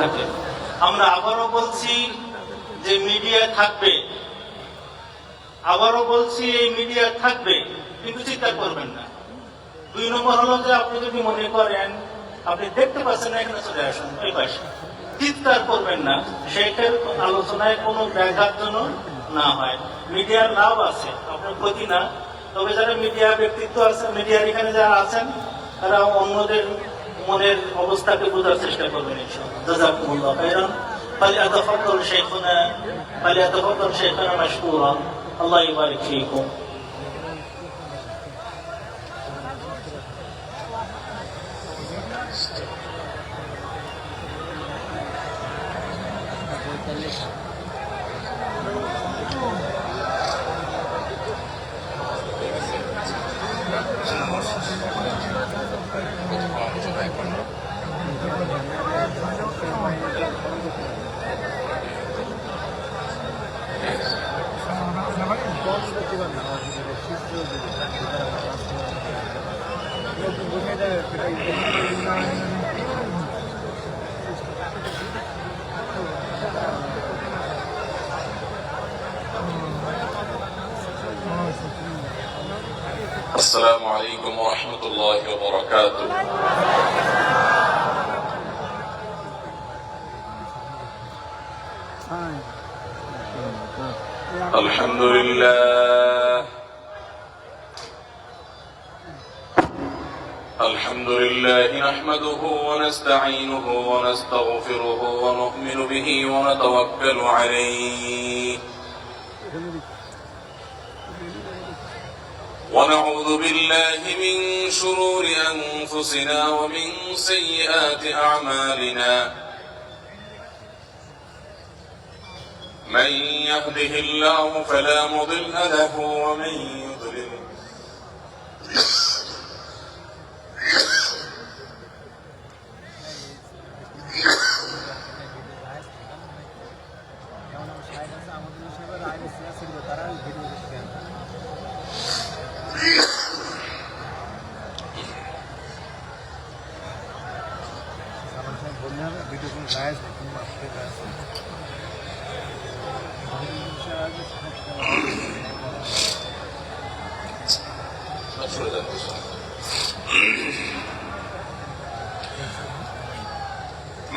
থাকে। আমরা আবারও বলছি যে মিডিয়া থাকবে, আবারও বলছি এই মিডিয়া থাকবে, কিন্তু চিন্তা করবেন না। 2 নম্বর হলো যে আপনি যদি মনে করেন আপনি দেখতে পাচ্ছেন না, এখানে চলে আসুন, ওই পাশে চিৎকার করবেন না, সেইটার আলোচনায় কোনো ব্যাঘাত যেন না হয়। মিডিয়ার লাভ আছে, আপনার ক্ষতি না। তবে যারা মিডিয়া ব্যক্তিত্ব আছে, মিডিয়ার এখানে যারা আছেন, তারা অন্যদের মনের অবস্থাকে বোঝার চেষ্টা করবেন। জাযাকুমুল্লাহ খাইরান। فليتفضل شيخنا مشكورا. الله يبارك فيكم. السلام عليكم ورحمة الله وبركاته. الحمد لله نحمده ونستعينه ونستغفره ونؤمن به ونتوكل عليه ونعوذ بالله من شرور أنفسنا ومن سيئات أعمالنا. من يهده الله فلا مضل له ومن يضلل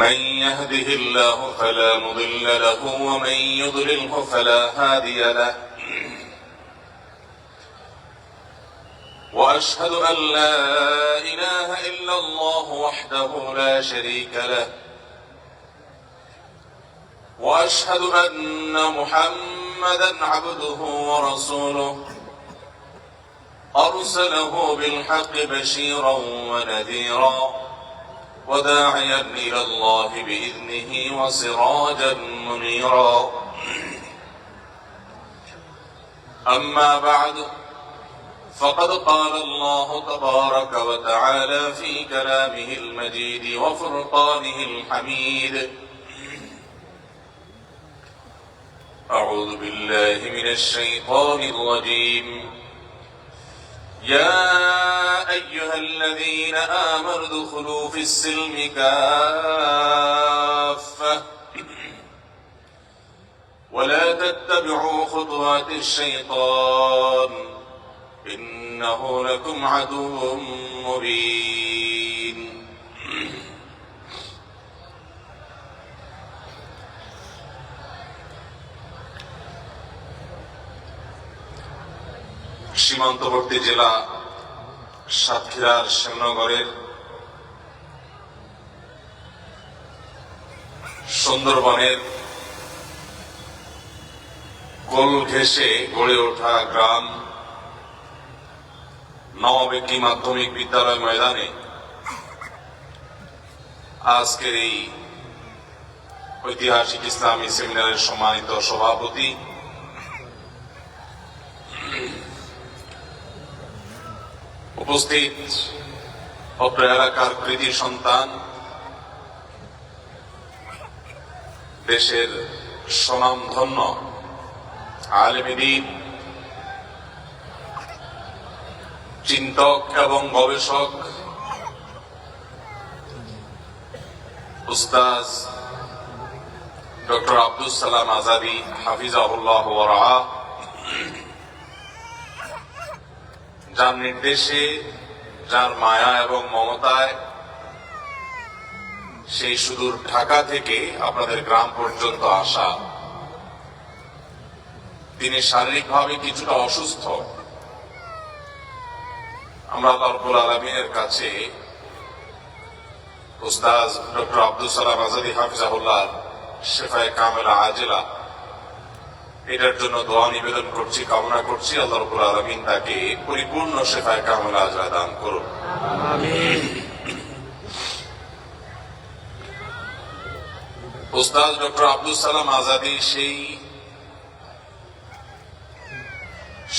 من يهده الله فلا مضل له ومن يضلله فلا هادي له. وأشهد أن لا إله إلا الله وحده لا شريك له. وأشهد أن محمدا عبده ورسوله أرسله بالحق بشيرا ونذيرا وداعيا إلى الله بإذنه وسراجا منيرا. أما بعد، فقد قال الله تبارك وتعالى في كلامه المجيد وفرقانه الحميد: أعوذ بالله من الشيطان الرجيم. يا أيها الذين آمنوا ادخلوا في السلم كافة ولا تتبعوا خطوات الشيطان إنه لكم عدو مبين. সীমান্তবর্তী জেলা সাতক্ষীরার শ্যামনগরের সুন্দরবনের কোল ঘেঁষে গড়ে ওঠা গ্রাম নববেকি মাধ্যমিক বিদ্যালয় ময়দানে আজকের এই ঐতিহাসিক ইসলামী সেমিনারের সম্মানিত সভাপতি, উপস্থিত অত্র এলাকার কৃতি সন্তান, দেশের স্বনামধন্য আলেমে দ্বীন, চিন্তক এবং গবেষক উস্তাজ ডক্টর আব্দুল সালাম আজাদি হাফিজাহুল্লাহ ওয়া রাআহ, যার নির্দেশে, যার মায়া এবং মমতায় সেই সুদূর ঢাকা থেকে আপনাদের গ্রাম পর্যন্ত আসা। তিনি শারীরিকভাবে কিছুটা অসুস্থ। আমরা আল্লাহ রাব্বুল আলামিনের কাছে উস্তাদ ডক্টর আব্দুল সালাম আজাদি হাফিজাহুল্লাহ শেফায়ে কামেলা আজিলা এটার জন্য দোয়া নিবেদন করছি, কামনা করছি আল্লাহ রাব্বুল আলামিন তাকে পরিপূর্ণ শেফায়ে কামেলা আজিলা দান করুন। আমিন। উস্তাদ ডক্টর আব্দুল সালাম আজাদি সেই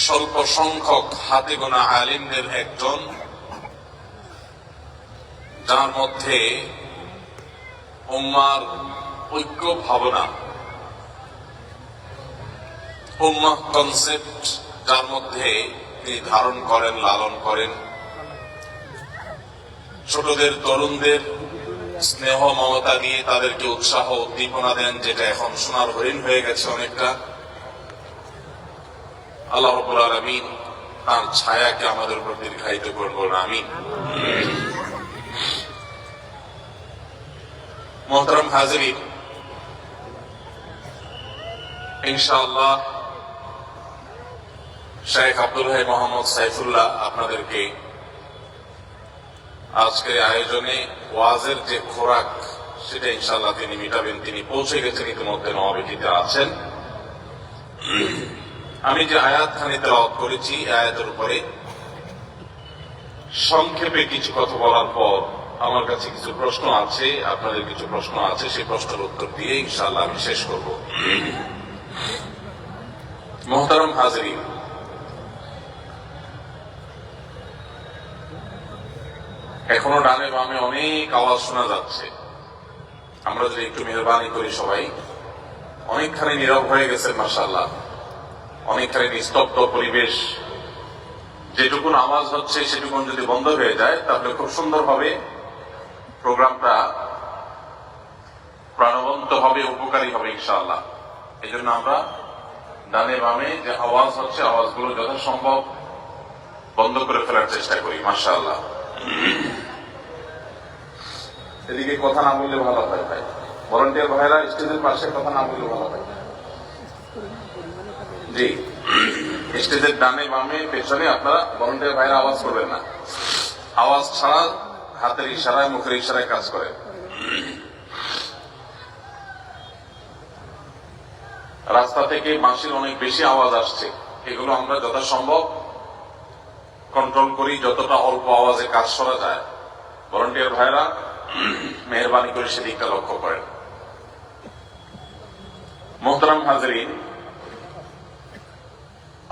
স্বল্প সংখ্যক হাতে গোনা আলিমদের একজন, যার মধ্যে উম্মার ঐক্য ভাবনা, উম্মাহ কনসেপ্ট যার মধ্যে তিনি ধারণ করেন, লালন করেন। ছোটদের, তরুণদের স্নেহ মমতা দিয়ে তাদেরকে উৎসাহ উদ্দীপনা দেন, যেটা এখন সোনার হরিণ হয়ে গেছে অনেকটা। আল্লাহ রাব্বুল আলামিন তার ছায়াকে আমাদের উপর দীর্ঘায়িত করুন, আমিন। মোহতারাম হাজিরিন, ইনশাআল্লাহ শেখ আব্দুল হাই মোহাম্মদ সাইফুল্লাহ আপনাদেরকে আজকের আয়োজনে ওয়াজের যে খোরাক সেটা ইনশাআল্লাহ তিনি মিটাবেন। তিনি পৌঁছে গেছেন, ইতিমধ্যে নওয়াবেটিতে আছেন। আমি যে আয়াতখানি তেলাওয়াত করেছি, আয়াতের উপরে সংক্ষেপে কিছু কথা বলার পর আমার কাছে কিছু প্রশ্ন আছে, আপনাদের কিছু প্রশ্ন আছে, সেই প্রশ্নের উত্তর দিয়ে ইনশাআল্লাহ আমি শেষ করব। মোহতারাম হাজিরিন, এখনো ডানে বামে অনেক আওয়াজ শোনা যাচ্ছে। আমরা যদি একটু মেহরবানি করি, সবাই অনেকখানি নীরব হয়ে গেছে মাশাআল্লাহ, অনেকখানি নিস্তব্ধ পরিবেশ। যেটুকুন আওয়াজ হচ্ছে সেটুকুন যদি বন্ধ হয়ে যায় তাহলে খুব সুন্দরভাবে প্রোগ্রামটা প্রাণবন্ত হবে, উপকারী হবে ইনশাআল্লাহ। এই জন্য আমরা ডানে বামে যে আওয়াজ হচ্ছে, আওয়াজগুলো যথাসম্ভব বন্ধ করে ফেলার চেষ্টা করি। মাশাআল্লাহ। এদিকে কথা না বললে ভালো হয় ভাই, ভলান্টিয়ার ভাইরা স্টেজের পাশে কথা না বললে ভালো হয়। জি, স্টেজের ডানে বামে পেছনে আপনারা ভলান্টিয়ার ভাইরা আওয়াজ করবেন না। আওয়াজ ছাড়া হাতের ইশারায়, মুখের ইশারায় কাজ করে। রাস্তা থেকে বাঁশির অনেক বেশি আওয়াজ আসছে, এগুলো আমরা যথাসম্ভব কন্ট্রোল করি, যতটা অল্প আওয়াজে কাজ করা যায়। ভলান্টিয়ার ভাইরা মেহরবানি করে সেদিকটা লক্ষ্য করেন। মোহতারাম হাজিরিন,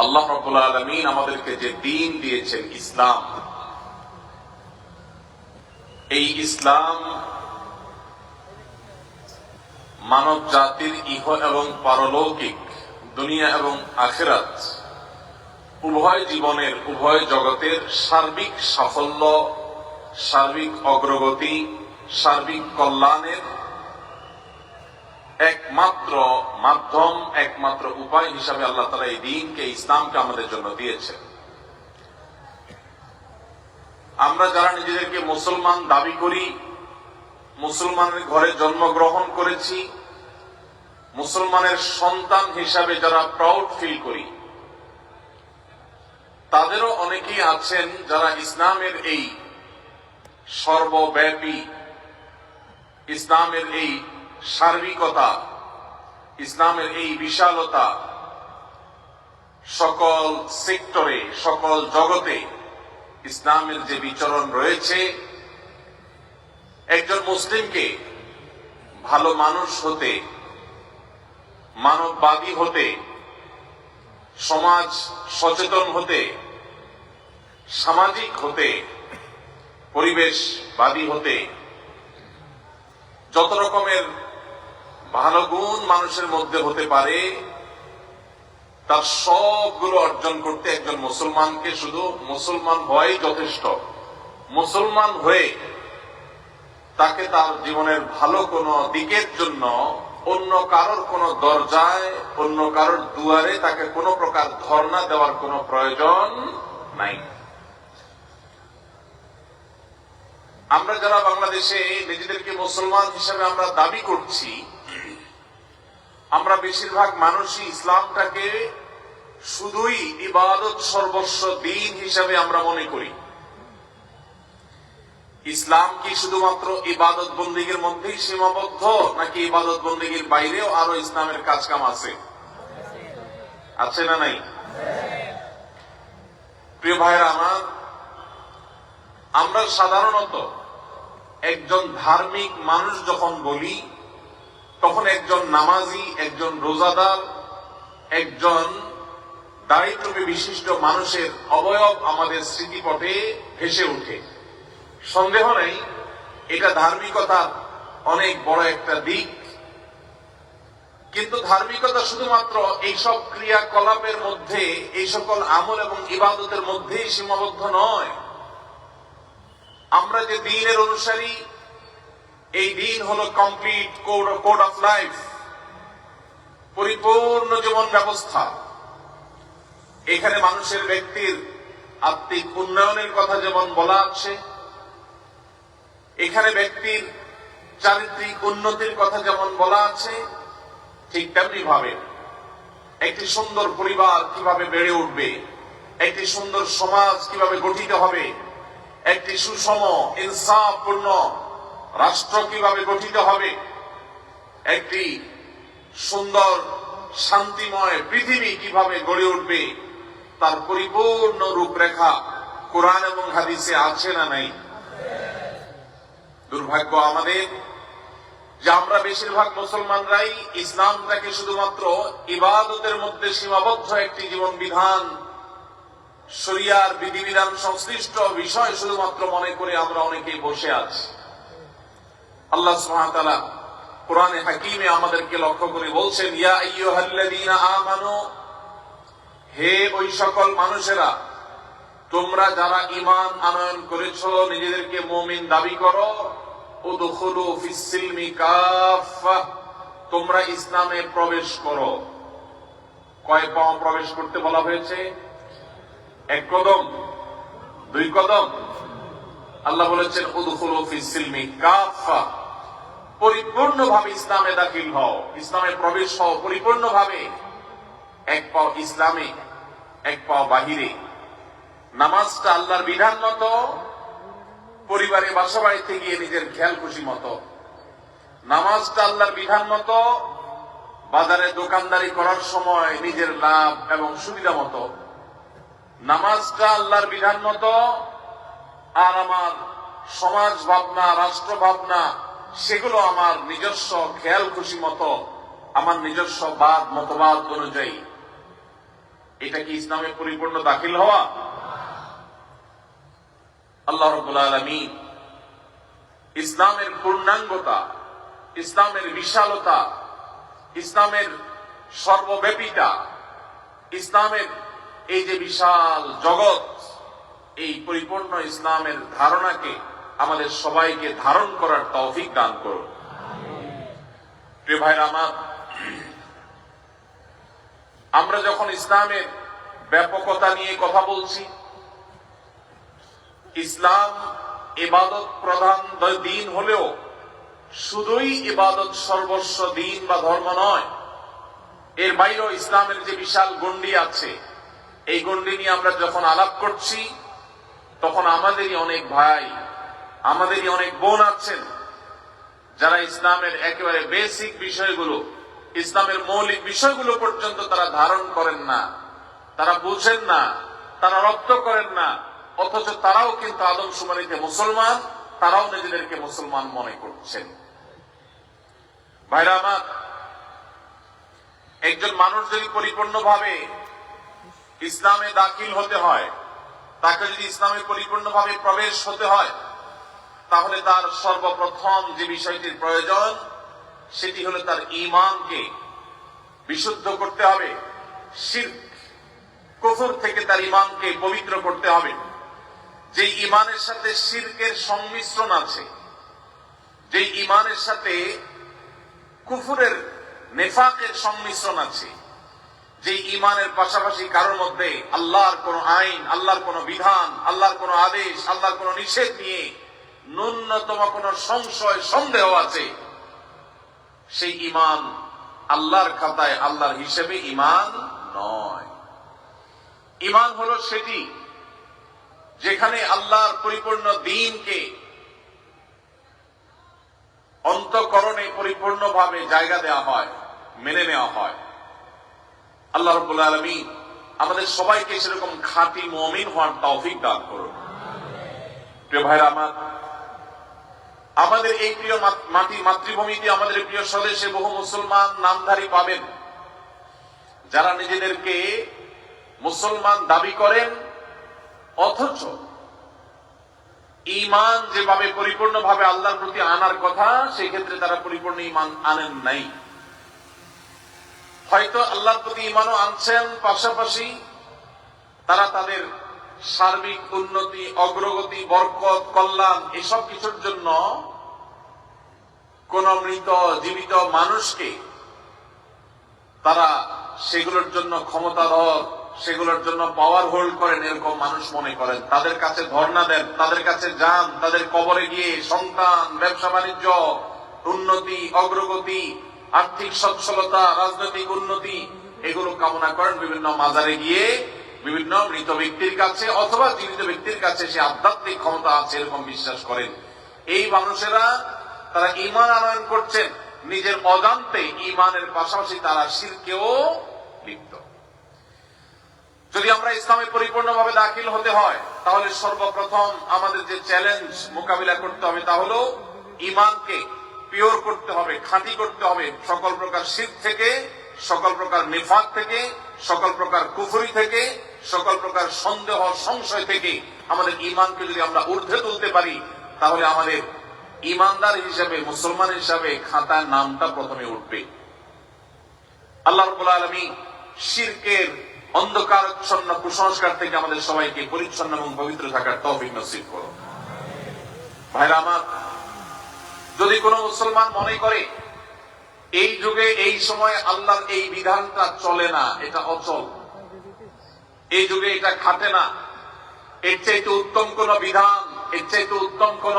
আল্লাহ রাব্বুল আলামিন আমাদেরকে যে দ্বীন দিয়েছেন ইসলাম, এই ইসলাম মানব জাতির ইহ এবং পারলৌকিক, দুনিয়া এবং আখিরাত উভয় জীবনের, উভয় জগতের সার্বিক সাফল্য, সার্বিক অগ্রগতি, সার্বিক কল্যাণের একমাত্র মাধ্যম, একমাত্র উপায় হিসাবে আল্লাহ তাআলা এই দ্বীনকে, ইসলামকে আমাদের জন্য দিয়েছেন। আমরা যারা নিজেদেরকে মুসলমান দাবি করি, মুসলমানের ঘরে জন্মগ্রহণ করেছি, মুসলমানের সন্তান হিসাবে যারা প্রাউড ফিল করি, তাদেরও অনেকেই আছেন যারা ইসলামের এই সর্বব্যাপী, ইসলামের এই সার্বিকতা, ইসলামের এই বিশালতা, সকল সেক্টরে, সকল জগতে ইসলামের যে বিচরণ রয়েছে, একজন মুসলিমকে ভালো মানুষ হতে, মানববাদী হতে, সমাজ সচেতন হতে, সামাজিক হতে, পরিবেশবাদী হতে, যত রকমের ভালো গুণ মানুষের মধ্যে হতে পারে, তার সবগুলো অর্জন করতে একজন মুসলমানকে শুধু মুসলমান হওয়াই যথেষ্ট। মুসলমান হয়ে তাকে তার জীবনের ভালো কোনো দিকের জন্য অন্য কারোর কোনো দরজায়, অন্য কারোর দুয়ারে তাকে কোনো প্রকার ধর্ণা দেওয়ার কোনো প্রয়োজন নাই। আমরা যারা বাংলাদেশে নিজেদেরকে মুসলমান হিসেবে আমরা দাবি করছি, আমরা বেশিরভাগ মানুষই ইসলামটাকে শুধুই ইবাদত সর্বস্ব দিন হিসাবে আমরা মনে করি। ইসলাম কি শুধুমাত্র ইবাদত বন্দিগির মধ্যেই সীমাবদ্ধ, নাকি ইবাদত বন্দিগির বাইরেও আরো ইসলামের কাজ কাম আছে? আছে না নাই? প্রিয় ভাইরা আমার, আমরা সাধারণত একজন ধার্মিক মানুষ যখন বলি, তখন একজন নামাজি, একজন রোজাদার, একজন দায়িত্বী বিশিষ্ট মানুষের অবয়ব আমাদের স্মৃতিপটে ভেসে ওঠে। সন্দেহ নেই, এটা ধার্মিকতার অনেক বড় একটা দিক। কিন্তু ধার্মিকতা শুধুমাত্র এইসব ক্রিয়াকলাপের মধ্যে, এই সকল আমল এবং ইবাদতের মধ্যেই সীমাবদ্ধ নয়। আমরা যে দ্বীনের অনুসারী, এই দ্বীন হলো কমপ্লিট কোড অফ লাইফ, পরিপূর্ণ জীবন ব্যবস্থা। এখানে মানুষের ব্যক্তির আত্মিক উন্নয়নের কথা যেমন বলা আছে, এখানে ব্যক্তির চারিত্রিক উন্নতির কথা যেমন বলা আছে, ঠিক তেমনি ভাবে একটি সুন্দর পরিবার কিভাবে বেড়ে উঠবে, একটি সুন্দর সমাজ কিভাবে গঠিত হবে, একটি সুষম ইনসাফপূর্ণ রাষ্ট্র কিভাবে গঠিত হবে, একটি সুন্দর শান্তিময় পৃথিবী কিভাবে গড়ে উঠবে, তার পরিপূর্ণ রূপরেখা কোরআন এবং হাদিসে আছে না নাই? দুর্ভাগ্য আমাদের যে আমরা বেশিরভাগ মুসলমানরাই ইসলামটাকে শুধুমাত্র ইবাদতের মধ্যে সীমাবদ্ধ একটি জীবন বিধান, শরিয়ার বিধিবিধান সংশ্লিষ্ট বিষয় শুধুমাত্র মনে করে আমরা অনেকেই বসে আছি। আল্লাহ সুবহানাহু ওয়া তাআলা কোরআনে হাকিমে আমাদেরকে লক্ষ্য করে বলছেন, ইয়া আইয়ুহাল্লাযীনা আমানু, হে ওই সকল মানুষেরা, তোমরা যারা ঈমান আনয়ন করেছো, নিজেদেরকে মুমিন দাবি করো, উদখুলু ফিস সিলমি কাফা, তোমরা ইসলামে প্রবেশ করো। কয় পাও প্রবেশ করতে বলা হয়েছে? এক কদম, দুই কদম? আল্লাহ বলেছেন উদখুলু ফিস সিলমি কাফা, পরিপূর্ণভাবে ইসলামে দাখিল হও, ইসলামে প্রবেশ হও পরিপূর্ণভাবে। এক পাও ইসলামে, এক পাও বাহিরে। নামাজটা আল্লাহর বিধান মতো, পরিবারে বাসা বাড়িতে গিয়ে নিজের খেয়াল খুশি মতো। নামাজটা আল্লাহর বিধান মতো, বাজারে দোকানদারি করার সময় নিজের লাভ এবং সুবিধা মতো। নামাজটা আল্লাহর বিধান মতো, আর আমার সমাজ ভাবনা, রাষ্ট্র ভাবনা, সেগুলো আমার নিজস্ব খেয়াল খুশি মতো, আমার নিজস্ব মতবাদ অনুযায়ী। এটা কি ইসলামে পরিপূর্ণ দাখিল হওয়া? আল্লাহ রাব্বুল আলামিন ইসলামের পূর্ণাঙ্গতা, ইসলামের বিশালতা, ইসলামের সর্বব্যাপিতা, ইসলামের এই যে বিশাল জগৎ, এই পরিপূর্ণ ইসলামের ধারণাকে আমাদের সবাইকে ধারণ করার তৌফিক দান করুন। প্রিয় ভাইরা আমার, আমরা যখন ইসলামের ব্যাপকতা নিয়ে কথা বলছি, ইসলাম ইবাদত প্রধান দিন হলেও শুধুই ইবাদত সর্বস্ব দিন বা ধর্ম নয়, এর বাইরেও ইসলামের যে বিশাল গণ্ডি আছে, এই গণ্ডি নিয়ে আমরা যখন আলাপ করছি, তখন আমাদেরই অনেক ভাই, আমাদেরই অনেক বোন আছেন যারা ইসলামের একেবারে বেসিক বিষয়গুলো, ইসলামের মৌলিক বিষয়গুলো পর্যন্ত তারা ধারণ করেন না, তারা বুঝেন না, তারা রপ্ত করেন না, অথচ তারাও কিন্তু আদমশুমারিতে মুসলমান, তারাও নিজেদেরকে মুসলমান মনে করছেন। ভাইরা আমার, একজন মানুষ যদি পরিপূর্ণভাবে ইসলামে দাখিল হতে হয়, তাকে যদি ইসলামে পরিপূর্ণভাবে প্রবেশ হতে হয়, তাহলে তার সর্বপ্রথম যে বিষয়টির প্রয়োজন, সেটি হলো তার ঈমানকে বিশুদ্ধ করতে হবে। শিরক, কুফর থেকে তার ঈমানকে পবিত্র করতে হবে। যে ঈমানের সাথে শিরকের সংমিশ্রণ আছে, যে ইমানের সাথে কুফুরের নেফাকের সংমিশ্রণ আছে, যে ইমানের পাশাপাশি কারোর মধ্যে আল্লাহর কোন আইন, আল্লাহর কোন বিধান, আল্লাহর কোন আদেশ, আল্লাহর কোন নিষেধ নিয়ে ন্যূনতম কোন সংশয় সন্দেহ আছে, সেই ইমান আল্লাহর খাতায় আল্লাহর হিসেবে ইমান নয়। ইমান হলো সেটি যেখানে আল্লাহর পরিপূর্ণ দ্বীনকে অন্তঃকরণে পরিপূর্ণভাবে জায়গা দেওয়া হয়, মেনে নেওয়া হয়। আল্লাহ রাব্বুল আলামিন আমাদের সবাইকে সেরকম খাঁটি মুমিন হওয়ার তৌফিক দান করুন। প্রিয় ভাইরা আমার, আমাদের এই প্রিয় মাতৃভূমিতে, আমাদের প্রিয় স্বদেশে বহু মুসলমান নামধারী পাবেন যারা নিজেদেরকে মুসলমান দাবি করেন, অথচ ঈমান যেভাবে পরিপূর্ণভাবে আল্লাহর প্রতি আনার কথা সেই ক্ষেত্রে তারা পরিপূর্ণ ঈমান আনেন নাই। হয়তো আল্লাহর প্রতি ঈমানও আনছেন, পাশাপাশি তারা তাদের সার্বিক উন্নতি, অগ্রগতি, বরকত, কল্যাণ এসব কিছুর জন্য কোন মৃত জীবিত মানুষকে তারা সেগুলোর জন্য ক্ষমতাধর, সেগুলোর জন্য পাওয়ার হোল্ড করেন, এরকম মানুষ মনে করেন। তাদের কাছে ধর্ণা দেন, তাদের কাছে যান, তাদের কবরে গিয়ে সন্তান, ব্যবসা বাণিজ্য, উন্নতি, অগ্রগতি, আর্থিক সচ্ছলতা, রাজনৈতিক উন্নতি এগুলো কামনা করেন। বিভিন্ন মাজারে গিয়ে বিভিন্ন মৃত ব্যক্তির কাছে অথবা জীবিত ব্যক্তির কাছে সে আধ্যাত্মিক ক্ষমতা আছে এরকম বিশ্বাস করেন। এই মানুষেরা তারা ঈমান আনয়ন করছেন, নিজের অজান্তে ঈমানের পাশাপাশি তারা শিরকেও লিপ্ত। যদি আমরা ইসলামে পরিপূর্ণভাবে দাখিল হতে হয় তাহলে সর্বপ্রথম আমাদের যে চ্যালেঞ্জ মোকাবিলা করতে হবে তা হলো ঈমানকে পিওর করতে হবে, খাঁটি করতে হবে সকল প্রকার শিরক থেকে, সকল প্রকার নিফাক থেকে, সকল প্রকার কুফরি থেকে, সকল প্রকার সন্দেহ সংশয় থেকে। আমাদের ঈমানকে যদি আমরা ঊর্ধ্বে তুলতে পারি তাহলে আমাদের ঈমানদার হিসেবে, মুসলমান হিসেবে খাতার নামটা প্রথমে উঠবে। আল্লাহ রাব্বুল আলামিন শিরকের অন্ধকারাচ্ছন্ন কুসংস্কার থেকে আমাদের সবাইকে পরিচ্ছন্ন এবং পবিত্র থাকার তৌফিক নসিব করুন। ভাইরা আমার, যদি কোন মুসলমান মনে করে এই যুগে এই সময় আল্লাহর এই বিধানটা চলে না, এটা অচল, এই যুগে এটা খাটে না, এর চাইতে উত্তম কোন বিধান, এর চাইতে উত্তম কোন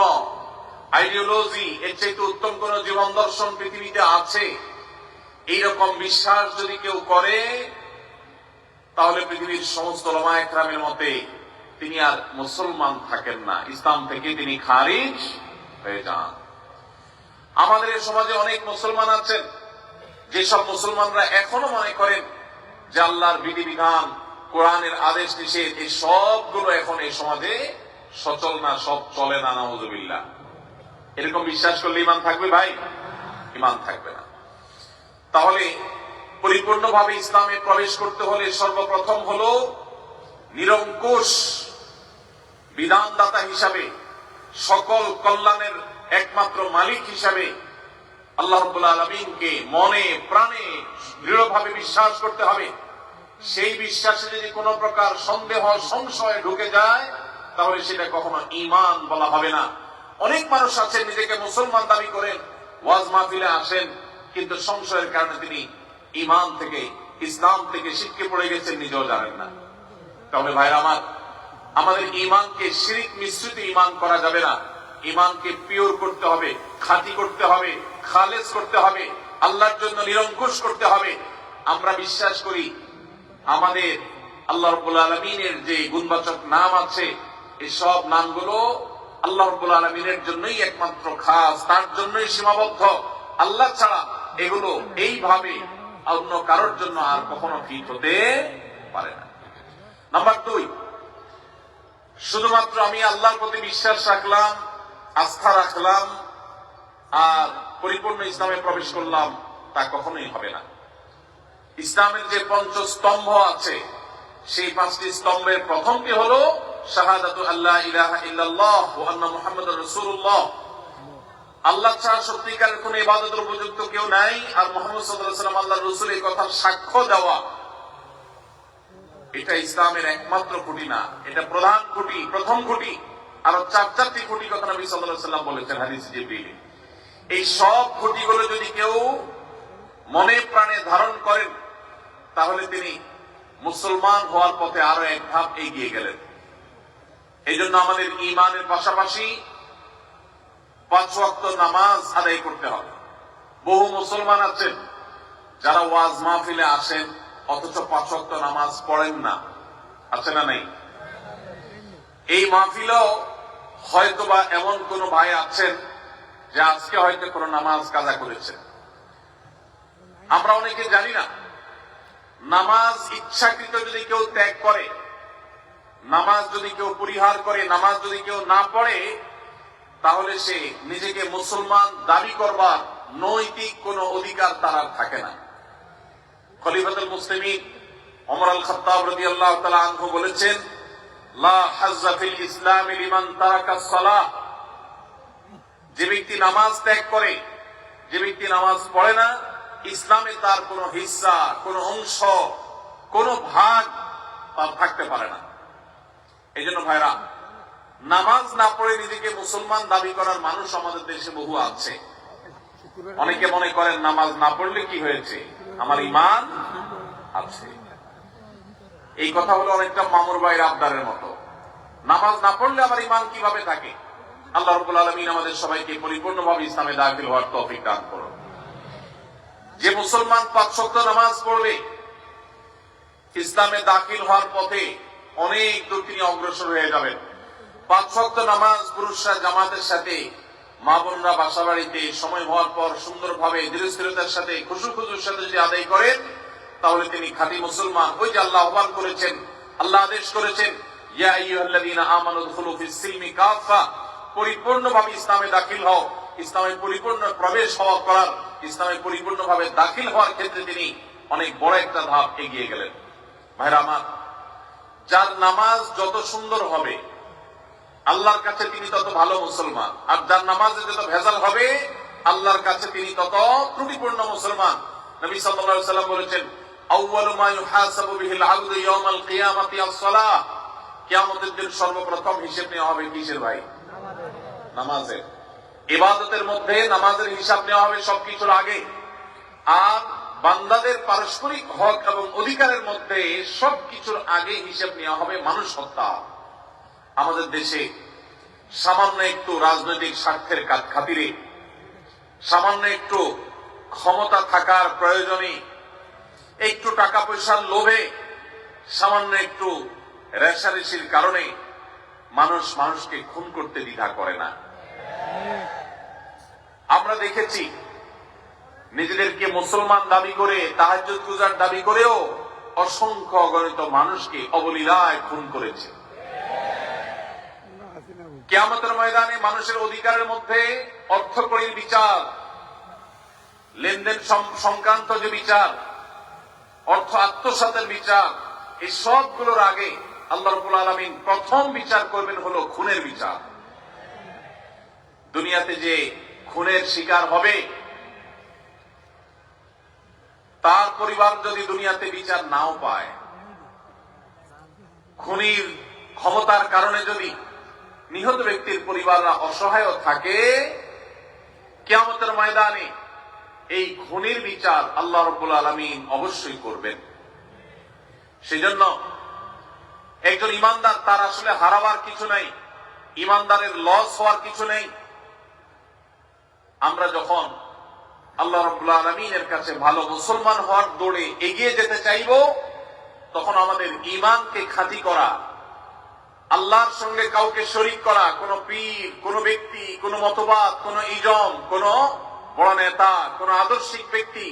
আইডিওলজি, এর চাইতে উত্তম কোন জীবন দর্শন পৃথিবীতে আছে, এইরকম বিশ্বাস যদি কেউ করে তাহলে পৃথিবীর সমস্ত উলামায়ে কেরামের মতে তিনি আর মুসলমান থাকেন না, ইসলাম থেকে তিনি খারিজ হয়ে যান। আমাদের এই সমাজে অনেক মুসলমান আছেন যেসব মুসলমানরা এখনো মনে করেন যে আল্লাহর বিধিবিধান, কোরআনের আদেশ নিষেধ এই সবগুলো এখন এই সমাজে সচল না, সব চলে না, নাউযুবিল্লাহ। এরকম বিশ্বাস করলে ঈমান থাকবে ভাই? ঈমান থাকবে না। তাহলে পরিপূর্ণভাবে ইসলামে প্রবেশ করতে হলে সর্বপ্রথম হলো নিরঙ্কুশ বিধানদাতা হিসাবে, সকল কল্যাণের একমাত্র মালিক হিসাবে আল্লাহ রাব্বুল আলামিনকে মনে প্রাণে দৃঢ়ভাবে বিশ্বাস করতে হবে। সেই বিশ্বাসে যদি কোনো প্রকার সন্দেহ সংশয় ঢুকে যায় তাহলে সেটা কখনো ঈমান বলা হবে না। অনেক মানুষ আছেন নিজেকে মুসলমান দাবি করেন, ওয়াজ মাহফিলে আসেন, কিন্তু সংশয়ের কারণে তিনি ঈমান থেকে, ইসলাম থেকে ছিটকে পড়ে গেছেন, নিজেও জানেন না। তাহলে ভাইরা আমার, আমাদের ঈমানকে শিরক মিশ্রিত ঈমান করা যাবে না। ঈমানকে পিওর করতে হবে, খাঁটি করতে হবে, খালেস করতে হবে, আল্লাহর জন্য নিরঙ্কুশ করতে হবে। আমরা বিশ্বাস করি আমাদের আল্লাহ রাব্বুল আলামিনের যে গুণবাচক নাম আছে এই সব নামগুলো আল্লাহ রাব্বুল আলামিনের জন্যই একমাত্র খাস, তার জন্যই সীমাবদ্ধ। আল্লাহ ছাড়া এগুলো এইভাবে অন্য কারোর জন্য আর কখনো ফিট হতে পারে না। নাম্বার 2, শুধুমাত্র আমি আল্লাহর প্রতি বিশ্বাস রাখলাম, আস্থা রাখলাম আর পরিপূর্ণ ইসলামে প্রবেশ করলাম, তা কখনোই হবে না। ইসলামের যে পঞ্চস্তম্ভ আছে সেই 5টি স্তম্ভের প্রথমটি হলো শাহাদাতু আল্লা ইলাহা ইল্লাল্লাহ ওয়া আন্না মুহাম্মাদুর রাসূলুল্লাহ। আল্লাহ ছাড়া সত্যিকারের কোন ইবাদতের উপযুক্ত কেউ নাই, আর মুহাম্মদ সাল্লাল্লাহু আলাইহি ওয়াসাল্লাম আল্লাহর রাসূল, এই কথার সাক্ষ্য দেওয়া, এটা ইসলামের একমাত্র খুঁটি না, এটা প্রধান খুঁটি, প্রথম খুঁটি। আরো 4টি খুঁটি কথা নবী সাল্লাল্লাহু আলাইহি ওয়াসাল্লাম বলেছেন হাদিস জিবরিলে। এই সব খুঁটিগুলো যদি কেউ মনে প্রাণে ধারণ করেন তাহলে তিনি মুসলমান হওয়ার পথে আরো এক ধাপ এগিয়ে গেলেন। এই জন্য আমাদের ঈমানের পাশাপাশি 5 ওয়াক্ত নামাজ আদায় করতে হবে। বহু মুসলমান আছেন যারা ওয়াজ মাহফিলে আসেন অথচ 5 ওয়াক্ত নামাজ পড়েন না, আছে না নাই? এই মাহফিলেও হয়তোবা এমন কোন ভাই আছেন যে আজকে হয়তো কোন নামাজ কাজা করেছেন। আমরা অনেকে জানি না নামাজ ইচ্ছাকৃত যদি কেউ ত্যাগ করে, নামাজ যদি কেউ পরিহার করে, নামাজ যদি কেউ না পড়ে, তাহলে সে নিজেকে মুসলমান দাবি করবার নৈতিক কোন অধিকার তার আর থাকে না। খলিফাতুল মুসলিমিন ওমর আল খাত্তাব রাদিয়াল্লাহু তাআলা আনহু বলেছেন, লা হাজ্জা ফিল ইসলাম লিমান তারাকাস সালাহ। যে ব্যক্তি নামাজ ত্যাগ করে, যে ব্যক্তি নামাজ পড়ে না, ইসলামে তার কোনো হিস্সা, কোনো অংশ, কোনো ভাগ তার থাকতে পারে না। এই জন্য ভাইরা, নামাজ না পড়ে নিজেকে মুসলমান দাবি করার মানুষ আমাদের দেশে বহু আছে। অনেকে মনে করেন নামাজ না পড়লে কি হয়েছে, আমার ঈমান আছে। এই কথা হলো অনেকটা মামুর ভাইয়ের আবদারের মতো। নামাজ না পড়লে আমার ঈমান কিভাবে থাকে? আল্লাহ রাব্বুল আলামিন আমাদের সবাইকে পরিপূর্ণভাবে ইসলামে দাখিল হওয়ার তৌফিক দান করুন। যে মুসলমান 5 ওয়াক্ত নামাজ পড়বে, ইসলামে দাখিল হওয়ার পথে অনেক দূর তিনি অগ্রসর হয়ে যাবেন। 5 ওয়াক্ত নামাজ পুরুষরা জামাতের সাথে, মা বোনরা বাসা বাড়িতে সময় হওয়ার পর সুন্দরভাবে ধীরস্থিরতার সাথে, খুশুর সাথে যদি আদায় করেন, তাহলে তিনি খাঁটি মুসলমান। ওই যে আল্লাহ আহ্বান করেছেন, আল্লাহ আদেশ করেছেন, ইয়া আইয়ুহাল্লাযীনা আমানু দুখুলু ফিস সিলমি কাফা, পরিপূর্ণভাবে ইসলামে দাখিল হও। ইসলামে পরিপূর্ণ প্রবেশ হওয়া করার, ইসলামে পরিপূর্ণভাবে দাখিল হওয়ার ক্ষেত্রে তিনি অনেক বড় একটা ধাপ এগিয়ে গেলেন। ভাইরা আমার, যার নামাজ যত সুন্দর হবে আল্লাহর কাছে তিনি তত ভালো মুসলমান, আর যার নামাজে যত ভেজাল হবে আল্লাহর কাছে তিনি তত ত্রুটিপূর্ণ মুসলমান। নবী সাল্লাল্লাহু আলাইহি ওয়াসাল্লাম বলেছেন, আউয়ালু মা ইউহাসাবু বিহিল আবদু ইয়াউমাল কিয়ামাতি আস-সালাহ। কিয়ামতের দিন সর্বপ্রথম হিসাব নেওয়া হবে কিসের ভাই? নামাজের। ইবাদতের মধ্যে নামাজের হিসাব নেওয়া হবে সবকিছুর আগে। আর বান্দাদের পারস্পরিক হক এবং অধিকারের মধ্যে সবকিছুর আগে হিসাব নেওয়া হবে মানুষ হত্যা। আমাদের দেশে সামান্য একটু রাজনৈতিক স্বার্থের খাতিরে, সামান্য একটু ক্ষমতা থাকার প্রয়োজনে, একটু টাকা পয়সার লোভে, সামান্য একটু রেষারেষির কারণে মানুষ মানুষকে খুন করতে দ্বিধা করে না। আমরা দেখেছি নিজেদেরকে মুসলমান দাবি করে, তাহাজ্জুদ গুজার দাবি করেও অসংখ্য অগণিত মানুষকে অবলীলায় খুন করেছে। কিয়ামতের ময়দানে মানুষের অধিকারের মধ্যে অর্থকরীর বিচার, লেনদেন সংক্রান্ত যে বিচার, অর্থ আত্মসাতের বিচার, এই সবগুলোর আগে আল্লাহ রাব্বুল আলামিন প্রথম বিচার করবেন হলো খুনের বিচার। দুনিয়াতে যে খুনের শিকার হবে তার পরিবার যদি দুনিয়াতে বিচার নাও পায়, খুনির ক্ষমতার কারণে যদি নিহত ব্যক্তির পরিবাররা অসহায় থাকে, কিয়ামতের ময়দানে এই খুনির বিচার আল্লাহ রাব্বুল আলামিন অবশ্যই করবেন। সেজন্য একজন ইমানদার, তার আসলে হারাবার কিছু নাই, ইমানদারের লস হওয়ার কিছু নেই। আমরা যখন আল্লাহ রাব্বুল আলামিনের কাছে ভালো মুসলমান হওয়ার দৌড়ে এগিয়ে যেতে চাইব, তখন আমাদের ঈমানকে খাঁটি করা, আল্লাহর সঙ্গে কাউকে শরীক করা, কোন পীর, কোন ব্যক্তি, কোন মতবাদ, কোন ইজম, কোন বড় নেতা, কোন আদর্শিক ব্যক্তি,